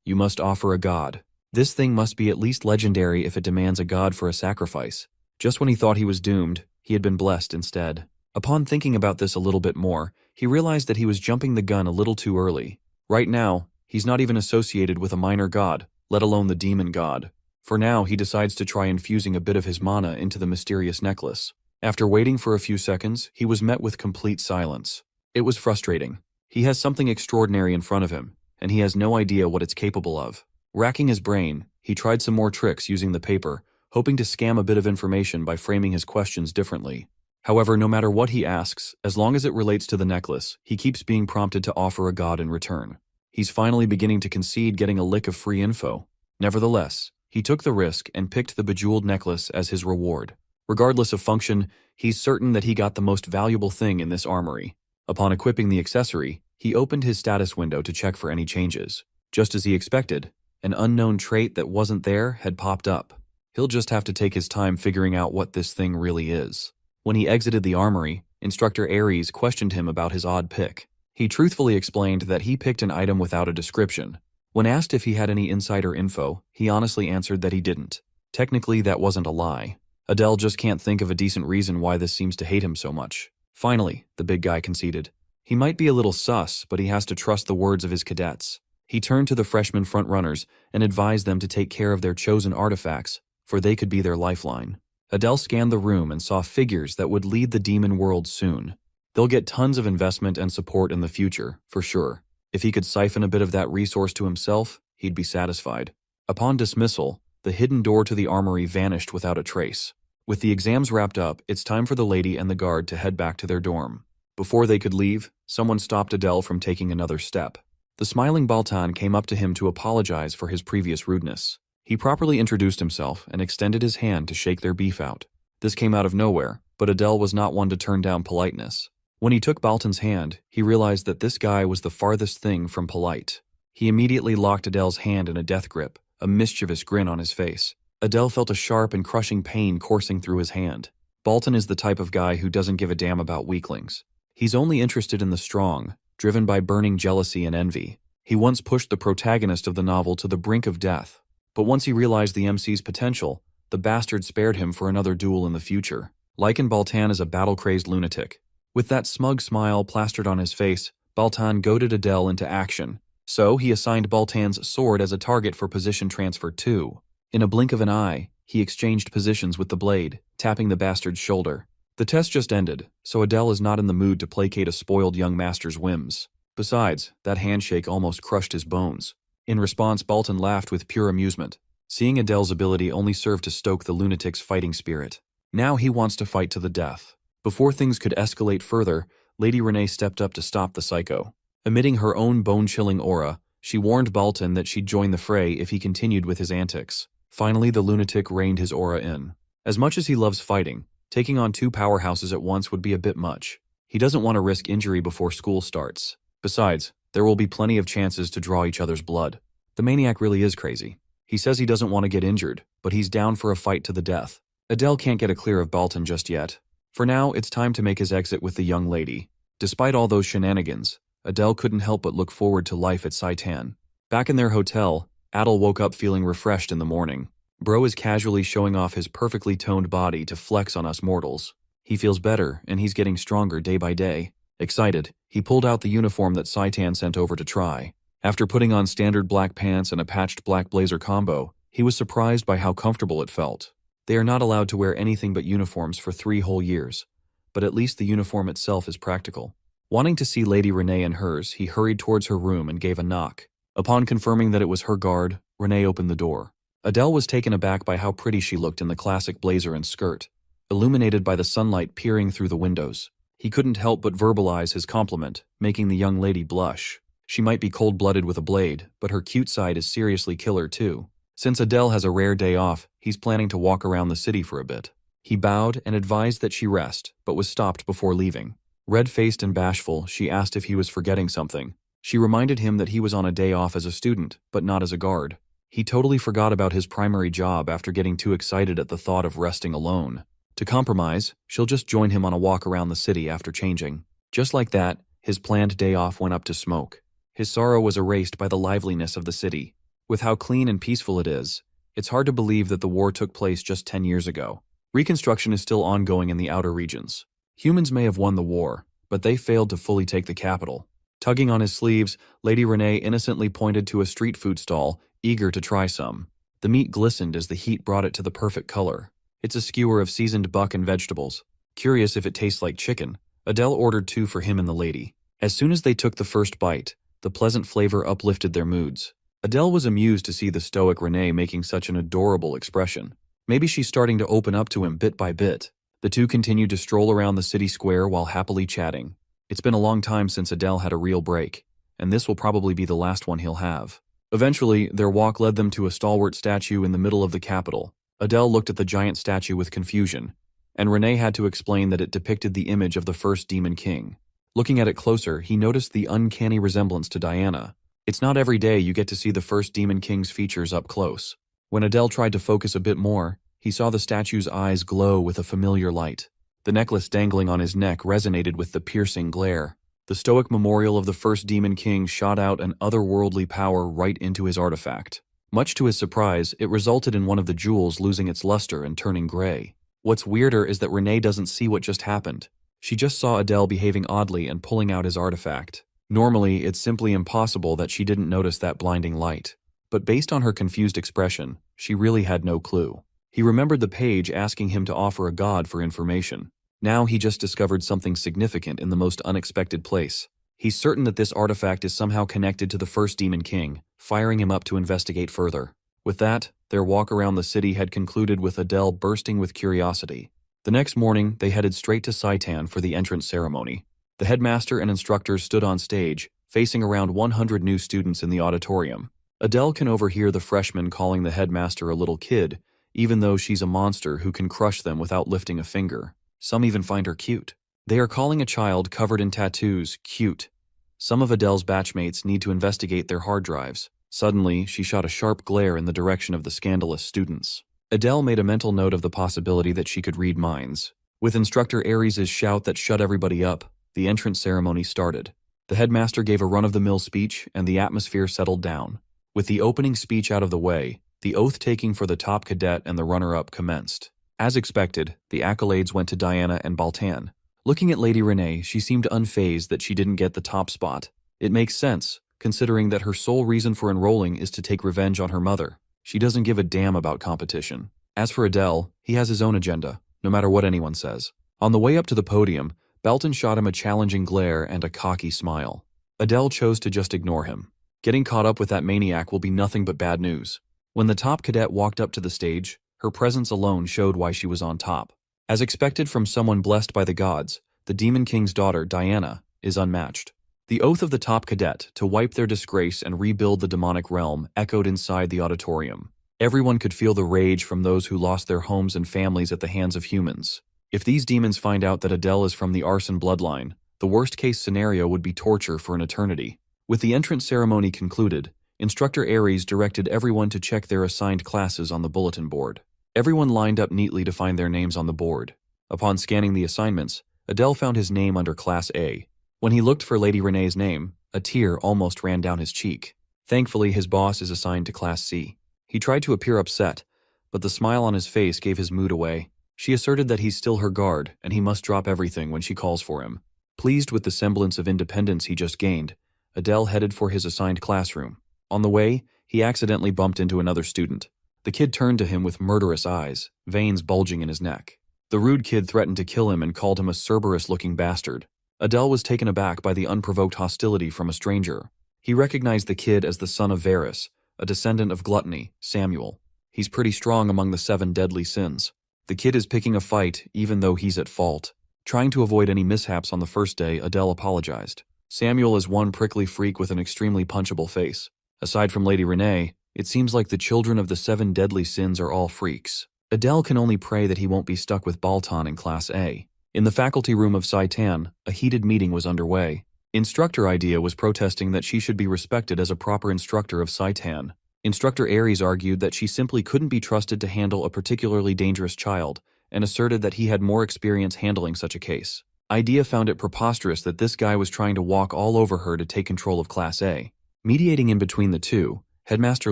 "You must offer a god. This thing must be at least legendary if it demands a god for a sacrifice." Just when he thought he was doomed, he had been blessed instead. Upon thinking about this a little bit more, he realized that he was jumping the gun a little too early. Right now, he's not even associated with a minor god, let alone the demon god. For now, he decides to try infusing a bit of his mana into the mysterious necklace. After waiting for a few seconds, he was met with complete silence. It was frustrating. He has something extraordinary in front of him, and he has no idea what it's capable of. Racking his brain, he tried some more tricks using the paper, hoping to scam a bit of information by framing his questions differently. However, no matter what he asks, as long as it relates to the necklace, he keeps being prompted to offer a god in return. He's finally beginning to concede getting a lick of free info. Nevertheless, he took the risk and picked the bejeweled necklace as his reward. Regardless of function, he's certain that he got the most valuable thing in this armory. Upon equipping the accessory, he opened his status window to check for any changes. Just as he expected, an unknown trait that wasn't there had popped up. He'll just have to take his time figuring out what this thing really is. When he exited the armory, Instructor Ares questioned him about his odd pick. He truthfully explained that he picked an item without a description. When asked if he had any insider info, he honestly answered that he didn't. Technically, that wasn't a lie. Adele just can't think of a decent reason why this seems to hate him so much. Finally, the big guy conceded. He might be a little sus, but he has to trust the words of his cadets. He turned to the freshman frontrunners and advised them to take care of their chosen artifacts, for they could be their lifeline. Adele scanned the room and saw figures that would lead the demon world soon. They'll get tons of investment and support in the future, for sure. If he could siphon a bit of that resource to himself, he'd be satisfied. Upon dismissal, the hidden door to the armory vanished without a trace. With the exams wrapped up, it's time for the lady and the guard to head back to their dorm. Before they could leave, someone stopped Adele from taking another step. The smiling Baltan came up to him to apologize for his previous rudeness. He properly introduced himself and extended his hand to shake their beef out. This came out of nowhere, but Adele was not one to turn down politeness. When he took Baltan's hand, he realized that this guy was the farthest thing from polite. He immediately locked Adele's hand in a death grip, a mischievous grin on his face. Adele felt a sharp and crushing pain coursing through his hand. Baltan is the type of guy who doesn't give a damn about weaklings. He's only interested in the strong, driven by burning jealousy and envy. He once pushed the protagonist of the novel to the brink of death. But once he realized the MC's potential, the bastard spared him for another duel in the future. Lycan Baltan is a battle-crazed lunatic. With that smug smile plastered on his face, Baltan goaded Adele into action. So he assigned Baltan's sword as a target for position transfer too. In a blink of an eye, he exchanged positions with the blade, tapping the bastard's shoulder. The test just ended, so Adele is not in the mood to placate a spoiled young master's whims. Besides, that handshake almost crushed his bones. In response, Baltan laughed with pure amusement. Seeing Adele's ability only served to stoke the lunatic's fighting spirit. Now he wants to fight to the death. Before things could escalate further, Lady Renee stepped up to stop the psycho. Emitting her own bone-chilling aura, she warned Baltan that she'd join the fray if he continued with his antics. Finally, the lunatic reined his aura in. As much as he loves fighting, taking on 2 powerhouses at once would be a bit much. He doesn't want to risk injury before school starts. Besides, there will be plenty of chances to draw each other's blood. The maniac really is crazy. He says he doesn't want to get injured, but he's down for a fight to the death. Adele can't get a clear of Baltan just yet. For now, it's time to make his exit with the young lady. Despite all those shenanigans, Adele couldn't help but look forward to life at Saitan. Back in their hotel, Adele woke up feeling refreshed in the morning. Bro is casually showing off his perfectly toned body to flex on us mortals. He feels better, and he's getting stronger day by day. Excited, he pulled out the uniform that Saitan sent over to try. After putting on standard black pants and a patched black blazer combo, he was surprised by how comfortable it felt. They are not allowed to wear anything but uniforms for 3 whole years, but at least the uniform itself is practical. Wanting to see Lady Renee and hers, he hurried towards her room and gave a knock. Upon confirming that it was her guard, Renee opened the door. Adele was taken aback by how pretty she looked in the classic blazer and skirt, illuminated by the sunlight peering through the windows. He couldn't help but verbalize his compliment, making the young lady blush. She might be cold-blooded with a blade, but her cute side is seriously killer too. Since Adele has a rare day off, he's planning to walk around the city for a bit. He bowed and advised that she rest, but was stopped before leaving. Red-faced and bashful, she asked if he was forgetting something. She reminded him that he was on a day off as a student, but not as a guard. He totally forgot about his primary job after getting too excited at the thought of resting alone. To compromise, she'll just join him on a walk around the city after changing. Just like that, his planned day off went up to smoke. His sorrow was erased by the liveliness of the city. With how clean and peaceful it is, it's hard to believe that the war took place just 10 years ago. Reconstruction is still ongoing in the outer regions. Humans may have won the war, but they failed to fully take the capital. Tugging on his sleeves, Lady Renee innocently pointed to a street food stall, eager to try some. The meat glistened as the heat brought it to the perfect color. It's a skewer of seasoned buck and vegetables. Curious if it tastes like chicken, Adele ordered 2 for him and the lady. As soon as they took the first bite, the pleasant flavor uplifted their moods. Adele was amused to see the stoic Renee making such an adorable expression. Maybe she's starting to open up to him bit by bit. The two continued to stroll around the city square while happily chatting. It's been a long time since Adele had a real break, and this will probably be the last one he'll have. Eventually, their walk led them to a stalwart statue in the middle of the capital. Adele looked at the giant statue with confusion, and Renee had to explain that it depicted the image of the first Demon King. Looking at it closer, he noticed the uncanny resemblance to Diana. It's not every day you get to see the first Demon King's features up close. When Adele tried to focus a bit more, he saw the statue's eyes glow with a familiar light. The necklace dangling on his neck resonated with the piercing glare. The stoic memorial of the first Demon King shot out an otherworldly power right into his artifact. Much to his surprise, it resulted in one of the jewels losing its luster and turning gray. What's weirder is that Renee doesn't see what just happened. She just saw Adele behaving oddly and pulling out his artifact. Normally, it's simply impossible that she didn't notice that blinding light. But based on her confused expression, she really had no clue. He remembered the page asking him to offer a god for information. Now he just discovered something significant in the most unexpected place. He's certain that this artifact is somehow connected to the first Demon King, firing him up to investigate further. With that, their walk around the city had concluded with Adele bursting with curiosity. The next morning, they headed straight to Saitan for the entrance ceremony. The headmaster and instructors stood on stage, facing around 100 new students in the auditorium. Adele can overhear the freshmen calling the headmaster a little kid, even though she's a monster who can crush them without lifting a finger. Some even find her cute. They are calling a child covered in tattoos cute. Some of Adele's batchmates need to investigate their hard drives. Suddenly, she shot a sharp glare in the direction of the scandalous students. Adele made a mental note of the possibility that she could read minds. With Instructor Aries' shout that shut everybody up, the entrance ceremony started. The headmaster gave a run-of-the-mill speech, and the atmosphere settled down. With the opening speech out of the way, the oath-taking for the top cadet and the runner-up commenced. As expected, the accolades went to Diana and Baltan. Looking at Lady Renee, she seemed unfazed that she didn't get the top spot. It makes sense, considering that her sole reason for enrolling is to take revenge on her mother. She doesn't give a damn about competition. As for Adele, he has his own agenda, no matter what anyone says. On the way up to the podium, Belton shot him a challenging glare and a cocky smile. Adele chose to just ignore him. Getting caught up with that maniac will be nothing but bad news. When the top cadet walked up to the stage, her presence alone showed why she was on top. As expected from someone blessed by the gods, the Demon King's daughter, Diana, is unmatched. The oath of the top cadet to wipe their disgrace and rebuild the demonic realm echoed inside the auditorium. Everyone could feel the rage from those who lost their homes and families at the hands of humans. If these demons find out that Adele is from the arson bloodline, the worst-case scenario would be torture for an eternity. With the entrance ceremony concluded, Instructor Aries directed everyone to check their assigned classes on the bulletin board. Everyone lined up neatly to find their names on the board. Upon scanning the assignments, Adele found his name under Class A. When he looked for Lady Renee's name, a tear almost ran down his cheek. Thankfully, his boss is assigned to Class C. He tried to appear upset, but the smile on his face gave his mood away. She asserted that he's still her guard, and he must drop everything when she calls for him. Pleased with the semblance of independence he just gained, Adele headed for his assigned classroom. On the way, he accidentally bumped into another student. The kid turned to him with murderous eyes, veins bulging in his neck. The rude kid threatened to kill him and called him a Cerberus-looking bastard. Adele was taken aback by the unprovoked hostility from a stranger. He recognized the kid as the son of Varus, a descendant of Gluttony, Samuel. He's pretty strong among the 7 deadly sins. The kid is picking a fight even though he's at fault. Trying to avoid any mishaps on the first day, Adele apologized. Samuel is one prickly freak with an extremely punchable face. Aside from Lady Renee, it seems like the children of the 7 deadly sins are all freaks. Adele can only pray that he won't be stuck with Baltan in Class A. In the faculty room of Saitan, a heated meeting was underway. Instructor Idea was protesting that she should be respected as a proper instructor of Saitan. Instructor Aries argued that she simply couldn't be trusted to handle a particularly dangerous child, and asserted that he had more experience handling such a case. Idea found it preposterous that this guy was trying to walk all over her to take control of Class A. Mediating in between the two, Headmaster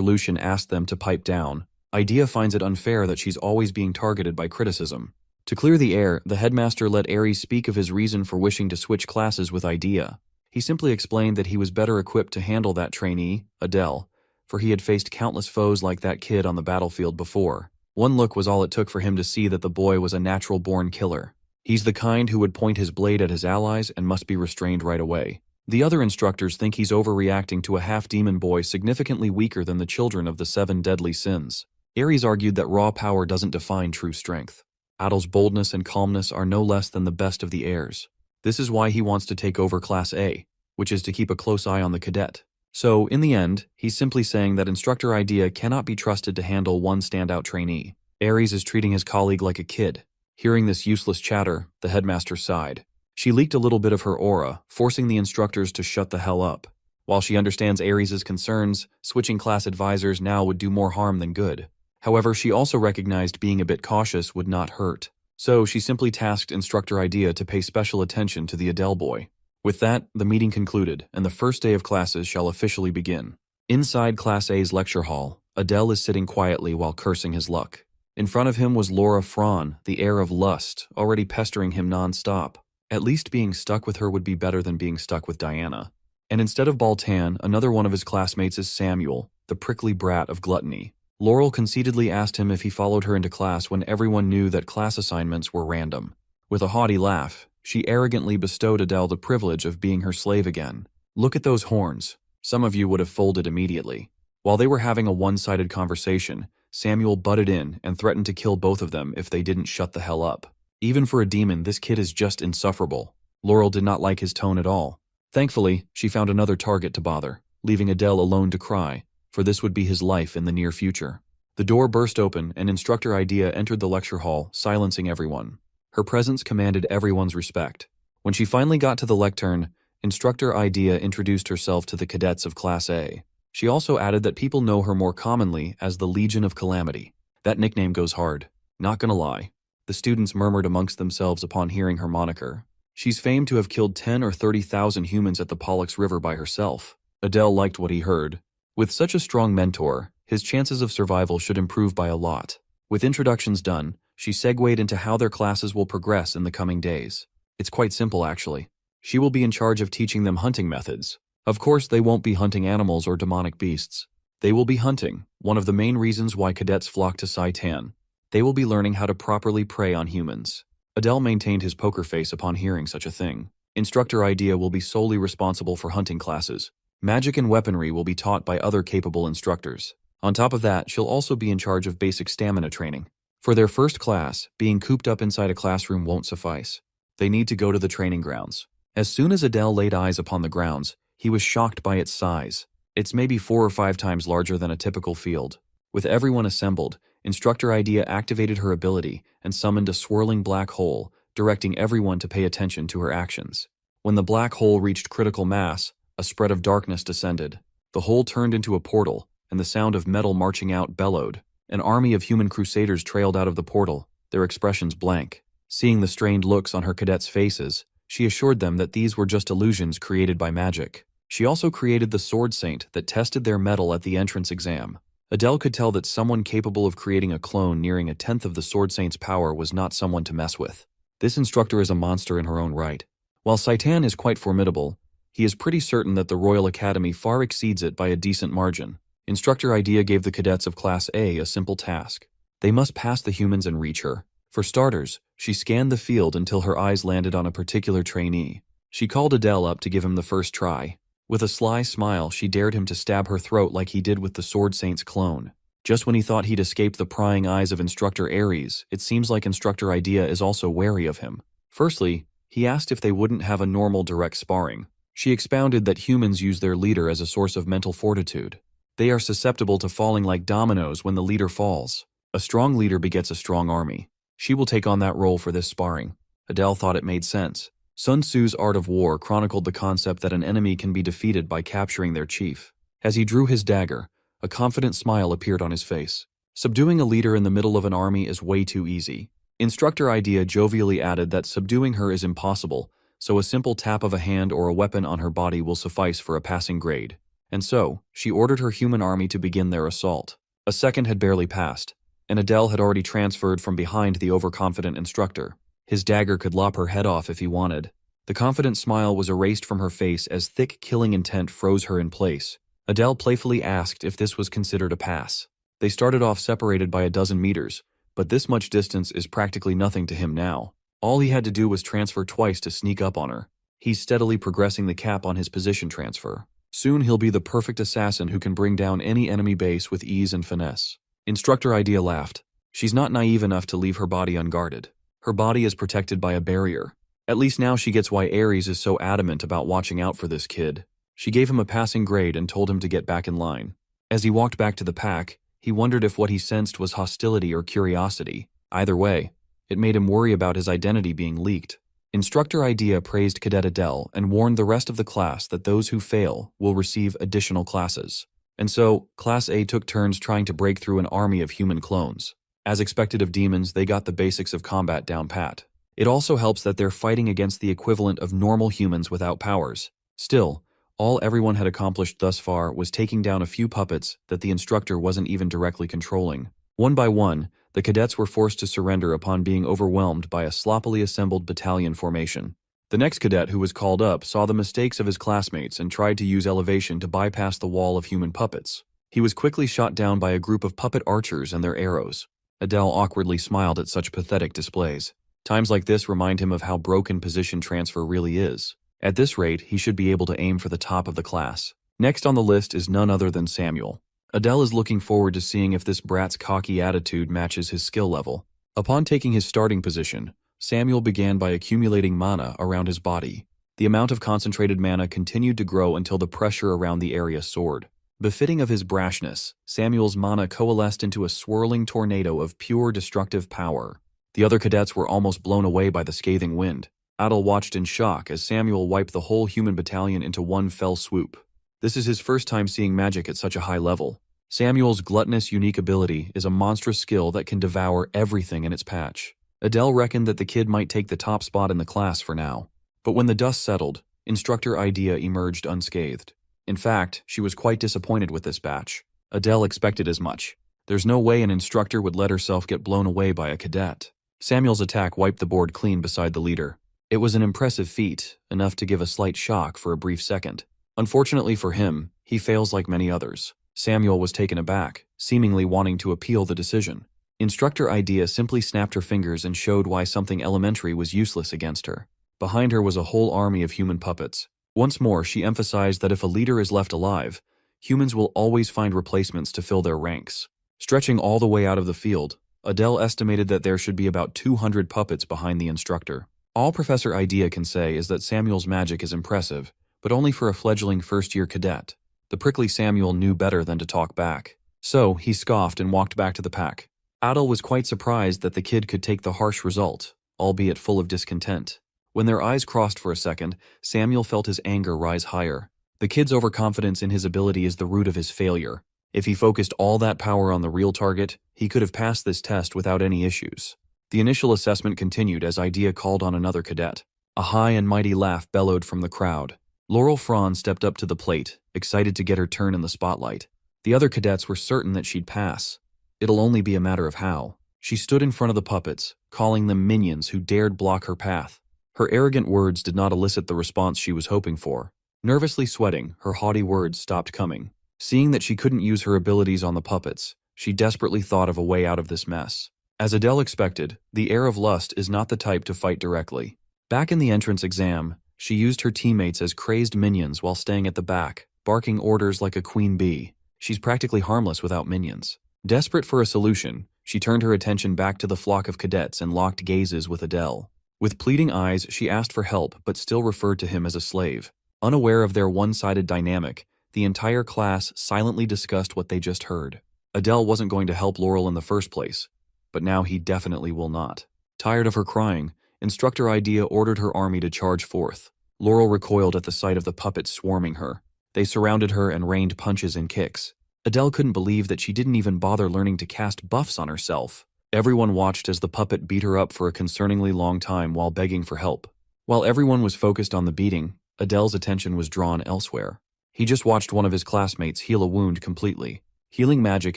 Lucian asked them to pipe down. Idea finds it unfair that she's always being targeted by criticism. To clear the air, the headmaster let Aries speak of his reason for wishing to switch classes with Idea. He simply explained that he was better equipped to handle that trainee, Adele, for he had faced countless foes like that kid on the battlefield before. One look was all it took for him to see that the boy was a natural-born killer. He's the kind who would point his blade at his allies and must be restrained right away. The other instructors think he's overreacting to a half-demon boy significantly weaker than the children of the 7 deadly sins. Aries argued that raw power doesn't define true strength. Adel's boldness and calmness are no less than the best of the heirs. This is why he wants to take over Class A, which is to keep a close eye on the cadet. So, in the end, he's simply saying that Instructor Idea cannot be trusted to handle one standout trainee. Aries is treating his colleague like a kid. Hearing this useless chatter, the headmaster sighed. She leaked a little bit of her aura, forcing the instructors to shut the hell up. While she understands Aries' concerns, switching class advisors now would do more harm than good. However, she also recognized being a bit cautious would not hurt. So she simply tasked Instructor Idea to pay special attention to the Adele boy. With that, the meeting concluded, and the first day of classes shall officially begin. Inside Class A's lecture hall, Adele is sitting quietly while cursing his luck. In front of him was Laura Fran, the heir of lust, already pestering him non-stop. At least being stuck with her would be better than being stuck with Diana. And instead of Baltan, another one of his classmates is Samuel, the prickly brat of gluttony. Laurel conceitedly asked him if he followed her into class when everyone knew that class assignments were random. With a haughty laugh, she arrogantly bestowed Adele the privilege of being her slave again. Look at those horns. Some of you would have folded immediately. While they were having a one-sided conversation, Samuel butted in and threatened to kill both of them if they didn't shut the hell up. Even for a demon, this kid is just insufferable. Laurel did not like his tone at all. Thankfully, she found another target to bother, leaving Adele alone to cry, for this would be his life in the near future. The door burst open and Instructor Idea entered the lecture hall, silencing everyone. Her presence commanded everyone's respect. When she finally got to the lectern, Instructor Idea introduced herself to the cadets of Class A. She also added that people know her more commonly as the Legion of Calamity. That nickname goes hard. Not gonna lie. The students murmured amongst themselves upon hearing her moniker. She's famed to have killed 10 or 30,000 humans at the Pollux River by herself. Adele liked what he heard. With such a strong mentor, his chances of survival should improve by a lot. With introductions done, she segued into how their classes will progress in the coming days. It's quite simple, actually. She will be in charge of teaching them hunting methods. Of course, they won't be hunting animals or demonic beasts. They will be hunting, one of the main reasons why cadets flock to Saitan. They will be learning how to properly prey on humans. Adele maintained his poker face upon hearing such a thing. Instructor Idea will be solely responsible for hunting classes. Magic and weaponry will be taught by other capable instructors. On top of that, she'll also be in charge of basic stamina training. For their first class, being cooped up inside a classroom won't suffice. They need to go to the training grounds. As soon as Adele laid eyes upon the grounds, he was shocked by its size. It's maybe 4 or 5 times larger than a typical field. With everyone assembled, Instructor Idea activated her ability and summoned a swirling black hole, directing everyone to pay attention to her actions. When the black hole reached critical mass, a spread of darkness descended. The hole turned into a portal, and the sound of metal marching out bellowed. An army of human crusaders trailed out of the portal, their expressions blank. Seeing the strained looks on her cadets' faces, she assured them that these were just illusions created by magic. She also created the Sword Saint that tested their mettle at the entrance exam. Adele could tell that someone capable of creating a clone nearing a tenth of the Sword Saint's power was not someone to mess with. This instructor is a monster in her own right. While Saitan is quite formidable, he is pretty certain that the Royal Academy far exceeds it by a decent margin. Instructor Idea gave the cadets of Class A a simple task. They must pass the humans and reach her. For starters, she scanned the field until her eyes landed on a particular trainee. She called Adele up to give him the first try. With a sly smile, she dared him to stab her throat like he did with the Sword Saint's clone. Just when he thought he'd escaped the prying eyes of Instructor Aries, it seems like Instructor Idea is also wary of him. Firstly, he asked if they wouldn't have a normal direct sparring. She expounded that humans use their leader as a source of mental fortitude. They are susceptible to falling like dominoes when the leader falls. A strong leader begets a strong army. She will take on that role for this sparring. Adele thought it made sense. Sun Tzu's Art of War chronicled the concept that an enemy can be defeated by capturing their chief. As he drew his dagger, a confident smile appeared on his face. Subduing a leader in the middle of an army is way too easy. Instructor Idea jovially added that subduing her is impossible, so a simple tap of a hand or a weapon on her body will suffice for a passing grade. And so, she ordered her human army to begin their assault. A second had barely passed, and Adele had already transferred from behind the overconfident instructor. His dagger could lop her head off if he wanted. The confident smile was erased from her face as thick killing intent froze her in place. Adele playfully asked if this was considered a pass. They started off separated by a dozen meters, but this much distance is practically nothing to him now. All he had to do was transfer twice to sneak up on her. He's steadily progressing the cap on his position transfer. Soon he'll be the perfect assassin who can bring down any enemy base with ease and finesse. Instructor Idea laughed. She's not naive enough to leave her body unguarded. Her body is protected by a barrier. At least now she gets why Aries is so adamant about watching out for this kid. She gave him a passing grade and told him to get back in line. As he walked back to the pack, he wondered if what he sensed was hostility or curiosity. Either way, it made him worry about his identity being leaked. Instructor Idea praised Cadet Adele and warned the rest of the class that those who fail will receive additional classes. And so, Class A took turns trying to break through an army of human clones. As expected of demons, they got the basics of combat down pat. It also helps that they're fighting against the equivalent of normal humans without powers. Still, all everyone had accomplished thus far was taking down a few puppets that the instructor wasn't even directly controlling. One by one, the cadets were forced to surrender upon being overwhelmed by a sloppily assembled battalion formation. The next cadet who was called up saw the mistakes of his classmates and tried to use elevation to bypass the wall of human puppets. He was quickly shot down by a group of puppet archers and their arrows. Adele awkwardly smiled at such pathetic displays. Times like this remind him of how broken position transfer really is. At this rate, he should be able to aim for the top of the class. Next on the list is none other than Samuel. Adele is looking forward to seeing if this brat's cocky attitude matches his skill level. Upon taking his starting position, Samuel began by accumulating mana around his body. The amount of concentrated mana continued to grow until the pressure around the area soared. Befitting of his brashness, Samuel's mana coalesced into a swirling tornado of pure destructive power. The other cadets were almost blown away by the scathing wind. Adele watched in shock as Samuel wiped the whole human battalion into one fell swoop. This is his first time seeing magic at such a high level. Samuel's gluttonous unique ability is a monstrous skill that can devour everything in its patch. Adele reckoned that the kid might take the top spot in the class for now. But when the dust settled, Instructor Idea emerged unscathed. In fact, she was quite disappointed with this batch. Adele expected as much. There's no way an instructor would let herself get blown away by a cadet. Samuel's attack wiped the board clean beside the leader. It was an impressive feat, enough to give a slight shock for a brief second. Unfortunately for him, he fails like many others. Samuel was taken aback, seemingly wanting to appeal the decision. Instructor Idea simply snapped her fingers and showed why something elementary was useless against her. Behind her was a whole army of human puppets. Once more, she emphasized that if a leader is left alive, humans will always find replacements to fill their ranks. Stretching all the way out of the field, Adele estimated that there should be about 200 puppets behind the instructor. All Professor Idea can say is that Samuel's magic is impressive, but only for a fledgling first-year cadet. The prickly Samuel knew better than to talk back. So, he scoffed and walked back to the pack. Adele was quite surprised that the kid could take the harsh result, albeit full of discontent. When their eyes crossed for a second, Samuel felt his anger rise higher. The kid's overconfidence in his ability is the root of his failure. If he focused all that power on the real target, he could have passed this test without any issues. The initial assessment continued as Idea called on another cadet. A high and mighty laugh bellowed from the crowd. Laurel Franz stepped up to the plate, excited to get her turn in the spotlight. The other cadets were certain that she'd pass. It'll only be a matter of how. She stood in front of the puppets, calling them minions who dared block her path. Her arrogant words did not elicit the response she was hoping for. Nervously sweating, her haughty words stopped coming. Seeing that she couldn't use her abilities on the puppets, she desperately thought of a way out of this mess. As Adele expected, the heir of lust is not the type to fight directly. Back in the entrance exam, she used her teammates as crazed minions while staying at the back, barking orders like a queen bee. She's practically harmless without minions. Desperate for a solution, she turned her attention back to the flock of cadets and locked gazes with Adele. With pleading eyes, she asked for help but still referred to him as a slave. Unaware of their one-sided dynamic, the entire class silently discussed what they just heard. Adele wasn't going to help Laurel in the first place, but now he definitely will not. Tired of her crying, Instructor Idea ordered her army to charge forth. Laurel recoiled at the sight of the puppets swarming her. They surrounded her and rained punches and kicks. Adele couldn't believe that she didn't even bother learning to cast buffs on herself. Everyone watched as the puppet beat her up for a concerningly long time while begging for help. While everyone was focused on the beating, Adele's attention was drawn elsewhere. He just watched one of his classmates heal a wound completely. Healing magic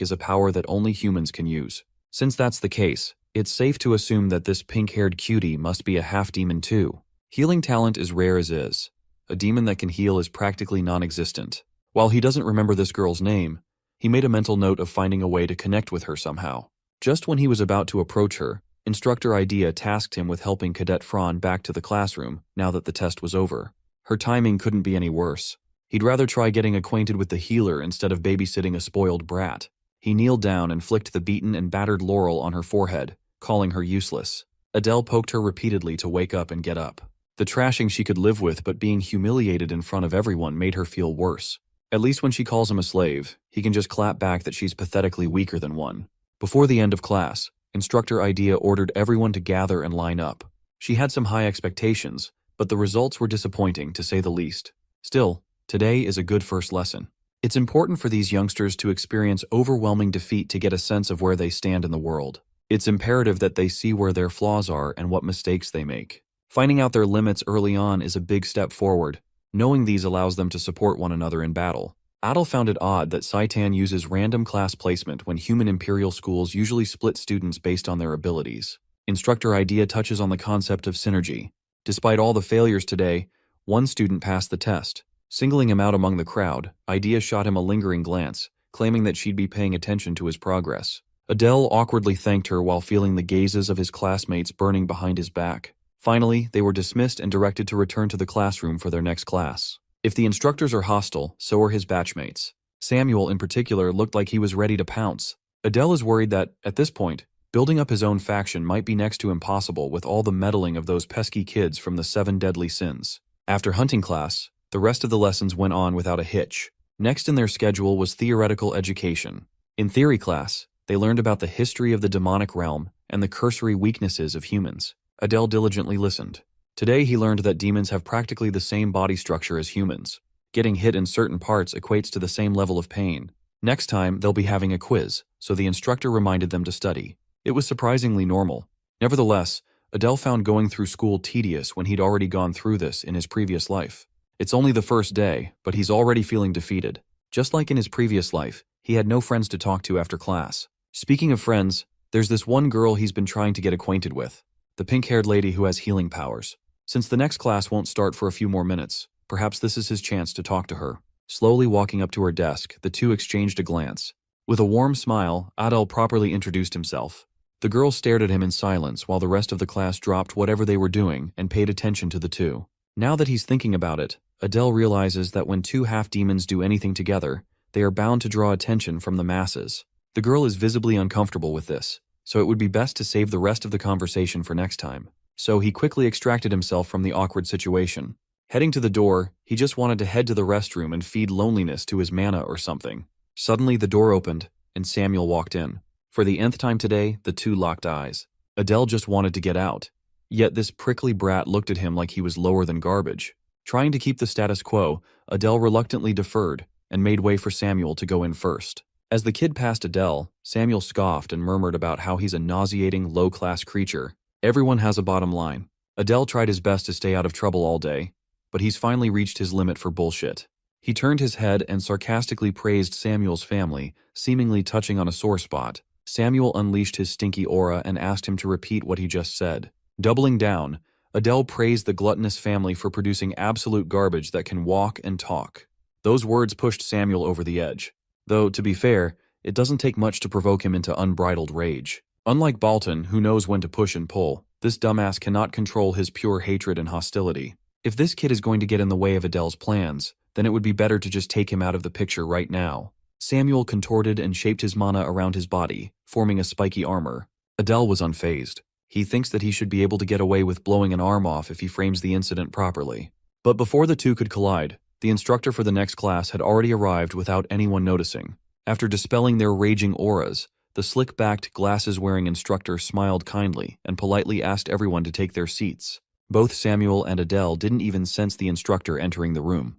is a power that only humans can use. Since that's the case, it's safe to assume that this pink-haired cutie must be a half-demon too. Healing talent is rare as is. A demon that can heal is practically non-existent. While he doesn't remember this girl's name, he made a mental note of finding a way to connect with her somehow. Just when he was about to approach her, Instructor Idea tasked him with helping Cadet Fran back to the classroom now that the test was over. Her timing couldn't be any worse. He'd rather try getting acquainted with the healer instead of babysitting a spoiled brat. He kneeled down and flicked the beaten and battered Laurel on her forehead, calling her useless. Adele poked her repeatedly to wake up and get up. The trashing she could live with, but being humiliated in front of everyone made her feel worse. At least when she calls him a slave, he can just clap back that she's pathetically weaker than one. Before the end of class, Instructor Idea ordered everyone to gather and line up. She had some high expectations, but the results were disappointing to say the least. Still, today is a good first lesson. It's important for these youngsters to experience overwhelming defeat to get a sense of where they stand in the world. It's imperative that they see where their flaws are and what mistakes they make. Finding out their limits early on is a big step forward. Knowing these allows them to support one another in battle. Adel found it odd that Saitan uses random class placement when human imperial schools usually split students based on their abilities. Instructor Idea touches on the concept of synergy. Despite all the failures today, one student passed the test. Singling him out among the crowd, Idea shot him a lingering glance, claiming that she'd be paying attention to his progress. Adele awkwardly thanked her while feeling the gazes of his classmates burning behind his back. Finally, they were dismissed and directed to return to the classroom for their next class. If the instructors are hostile, so are his batchmates. Samuel, in particular, looked like he was ready to pounce. Adele is worried that, at this point, building up his own faction might be next to impossible with all the meddling of those pesky kids from the 7 deadly sins. After hunting class, the rest of the lessons went on without a hitch. Next in their schedule was theoretical education. In theory class, they learned about the history of the demonic realm and the cursory weaknesses of humans. Adele diligently listened. Today he learned that demons have practically the same body structure as humans. Getting hit in certain parts equates to the same level of pain. Next time, they'll be having a quiz, so the instructor reminded them to study. It was surprisingly normal. Nevertheless, Adele found going through school tedious when he'd already gone through this in his previous life. It's only the first day, but he's already feeling defeated. Just like in his previous life, he had no friends to talk to after class. Speaking of friends, there's this one girl he's been trying to get acquainted with. The pink-haired lady who has healing powers. Since the next class won't start for a few more minutes, perhaps this is his chance to talk to her. Slowly walking up to her desk, the two exchanged a glance. With a warm smile, Adel properly introduced himself. The girl stared at him in silence while the rest of the class dropped whatever they were doing and paid attention to the two. Now that he's thinking about it, Adele realizes that when two half-demons do anything together, they are bound to draw attention from the masses. The girl is visibly uncomfortable with this, so it would be best to save the rest of the conversation for next time. So he quickly extracted himself from the awkward situation. Heading to the door, he just wanted to head to the restroom and feed loneliness to his mana or something. Suddenly the door opened, and Samuel walked in. For the nth time today, the two locked eyes. Adele just wanted to get out. Yet this prickly brat looked at him like he was lower than garbage. Trying to keep the status quo, Adele reluctantly deferred and made way for Samuel to go in first. As the kid passed Adele, Samuel scoffed and murmured about how he's a nauseating, low-class creature. Everyone has a bottom line. Adele tried his best to stay out of trouble all day, but he's finally reached his limit for bullshit. He turned his head and sarcastically praised Samuel's family, seemingly touching on a sore spot. Samuel unleashed his stinky aura and asked him to repeat what he just said. Doubling down, Adele praised the gluttonous family for producing absolute garbage that can walk and talk. Those words pushed Samuel over the edge. Though, to be fair, it doesn't take much to provoke him into unbridled rage. Unlike Balton, who knows when to push and pull, this dumbass cannot control his pure hatred and hostility. If this kid is going to get in the way of Adele's plans, then it would be better to just take him out of the picture right now. Samuel contorted and shaped his mana around his body, forming a spiky armor. Adele was unfazed. He thinks that he should be able to get away with blowing an arm off if he frames the incident properly. But before the two could collide, the instructor for the next class had already arrived without anyone noticing. After dispelling their raging auras, the slick-backed, glasses-wearing instructor smiled kindly and politely asked everyone to take their seats. Both Samuel and Adele didn't even sense the instructor entering the room.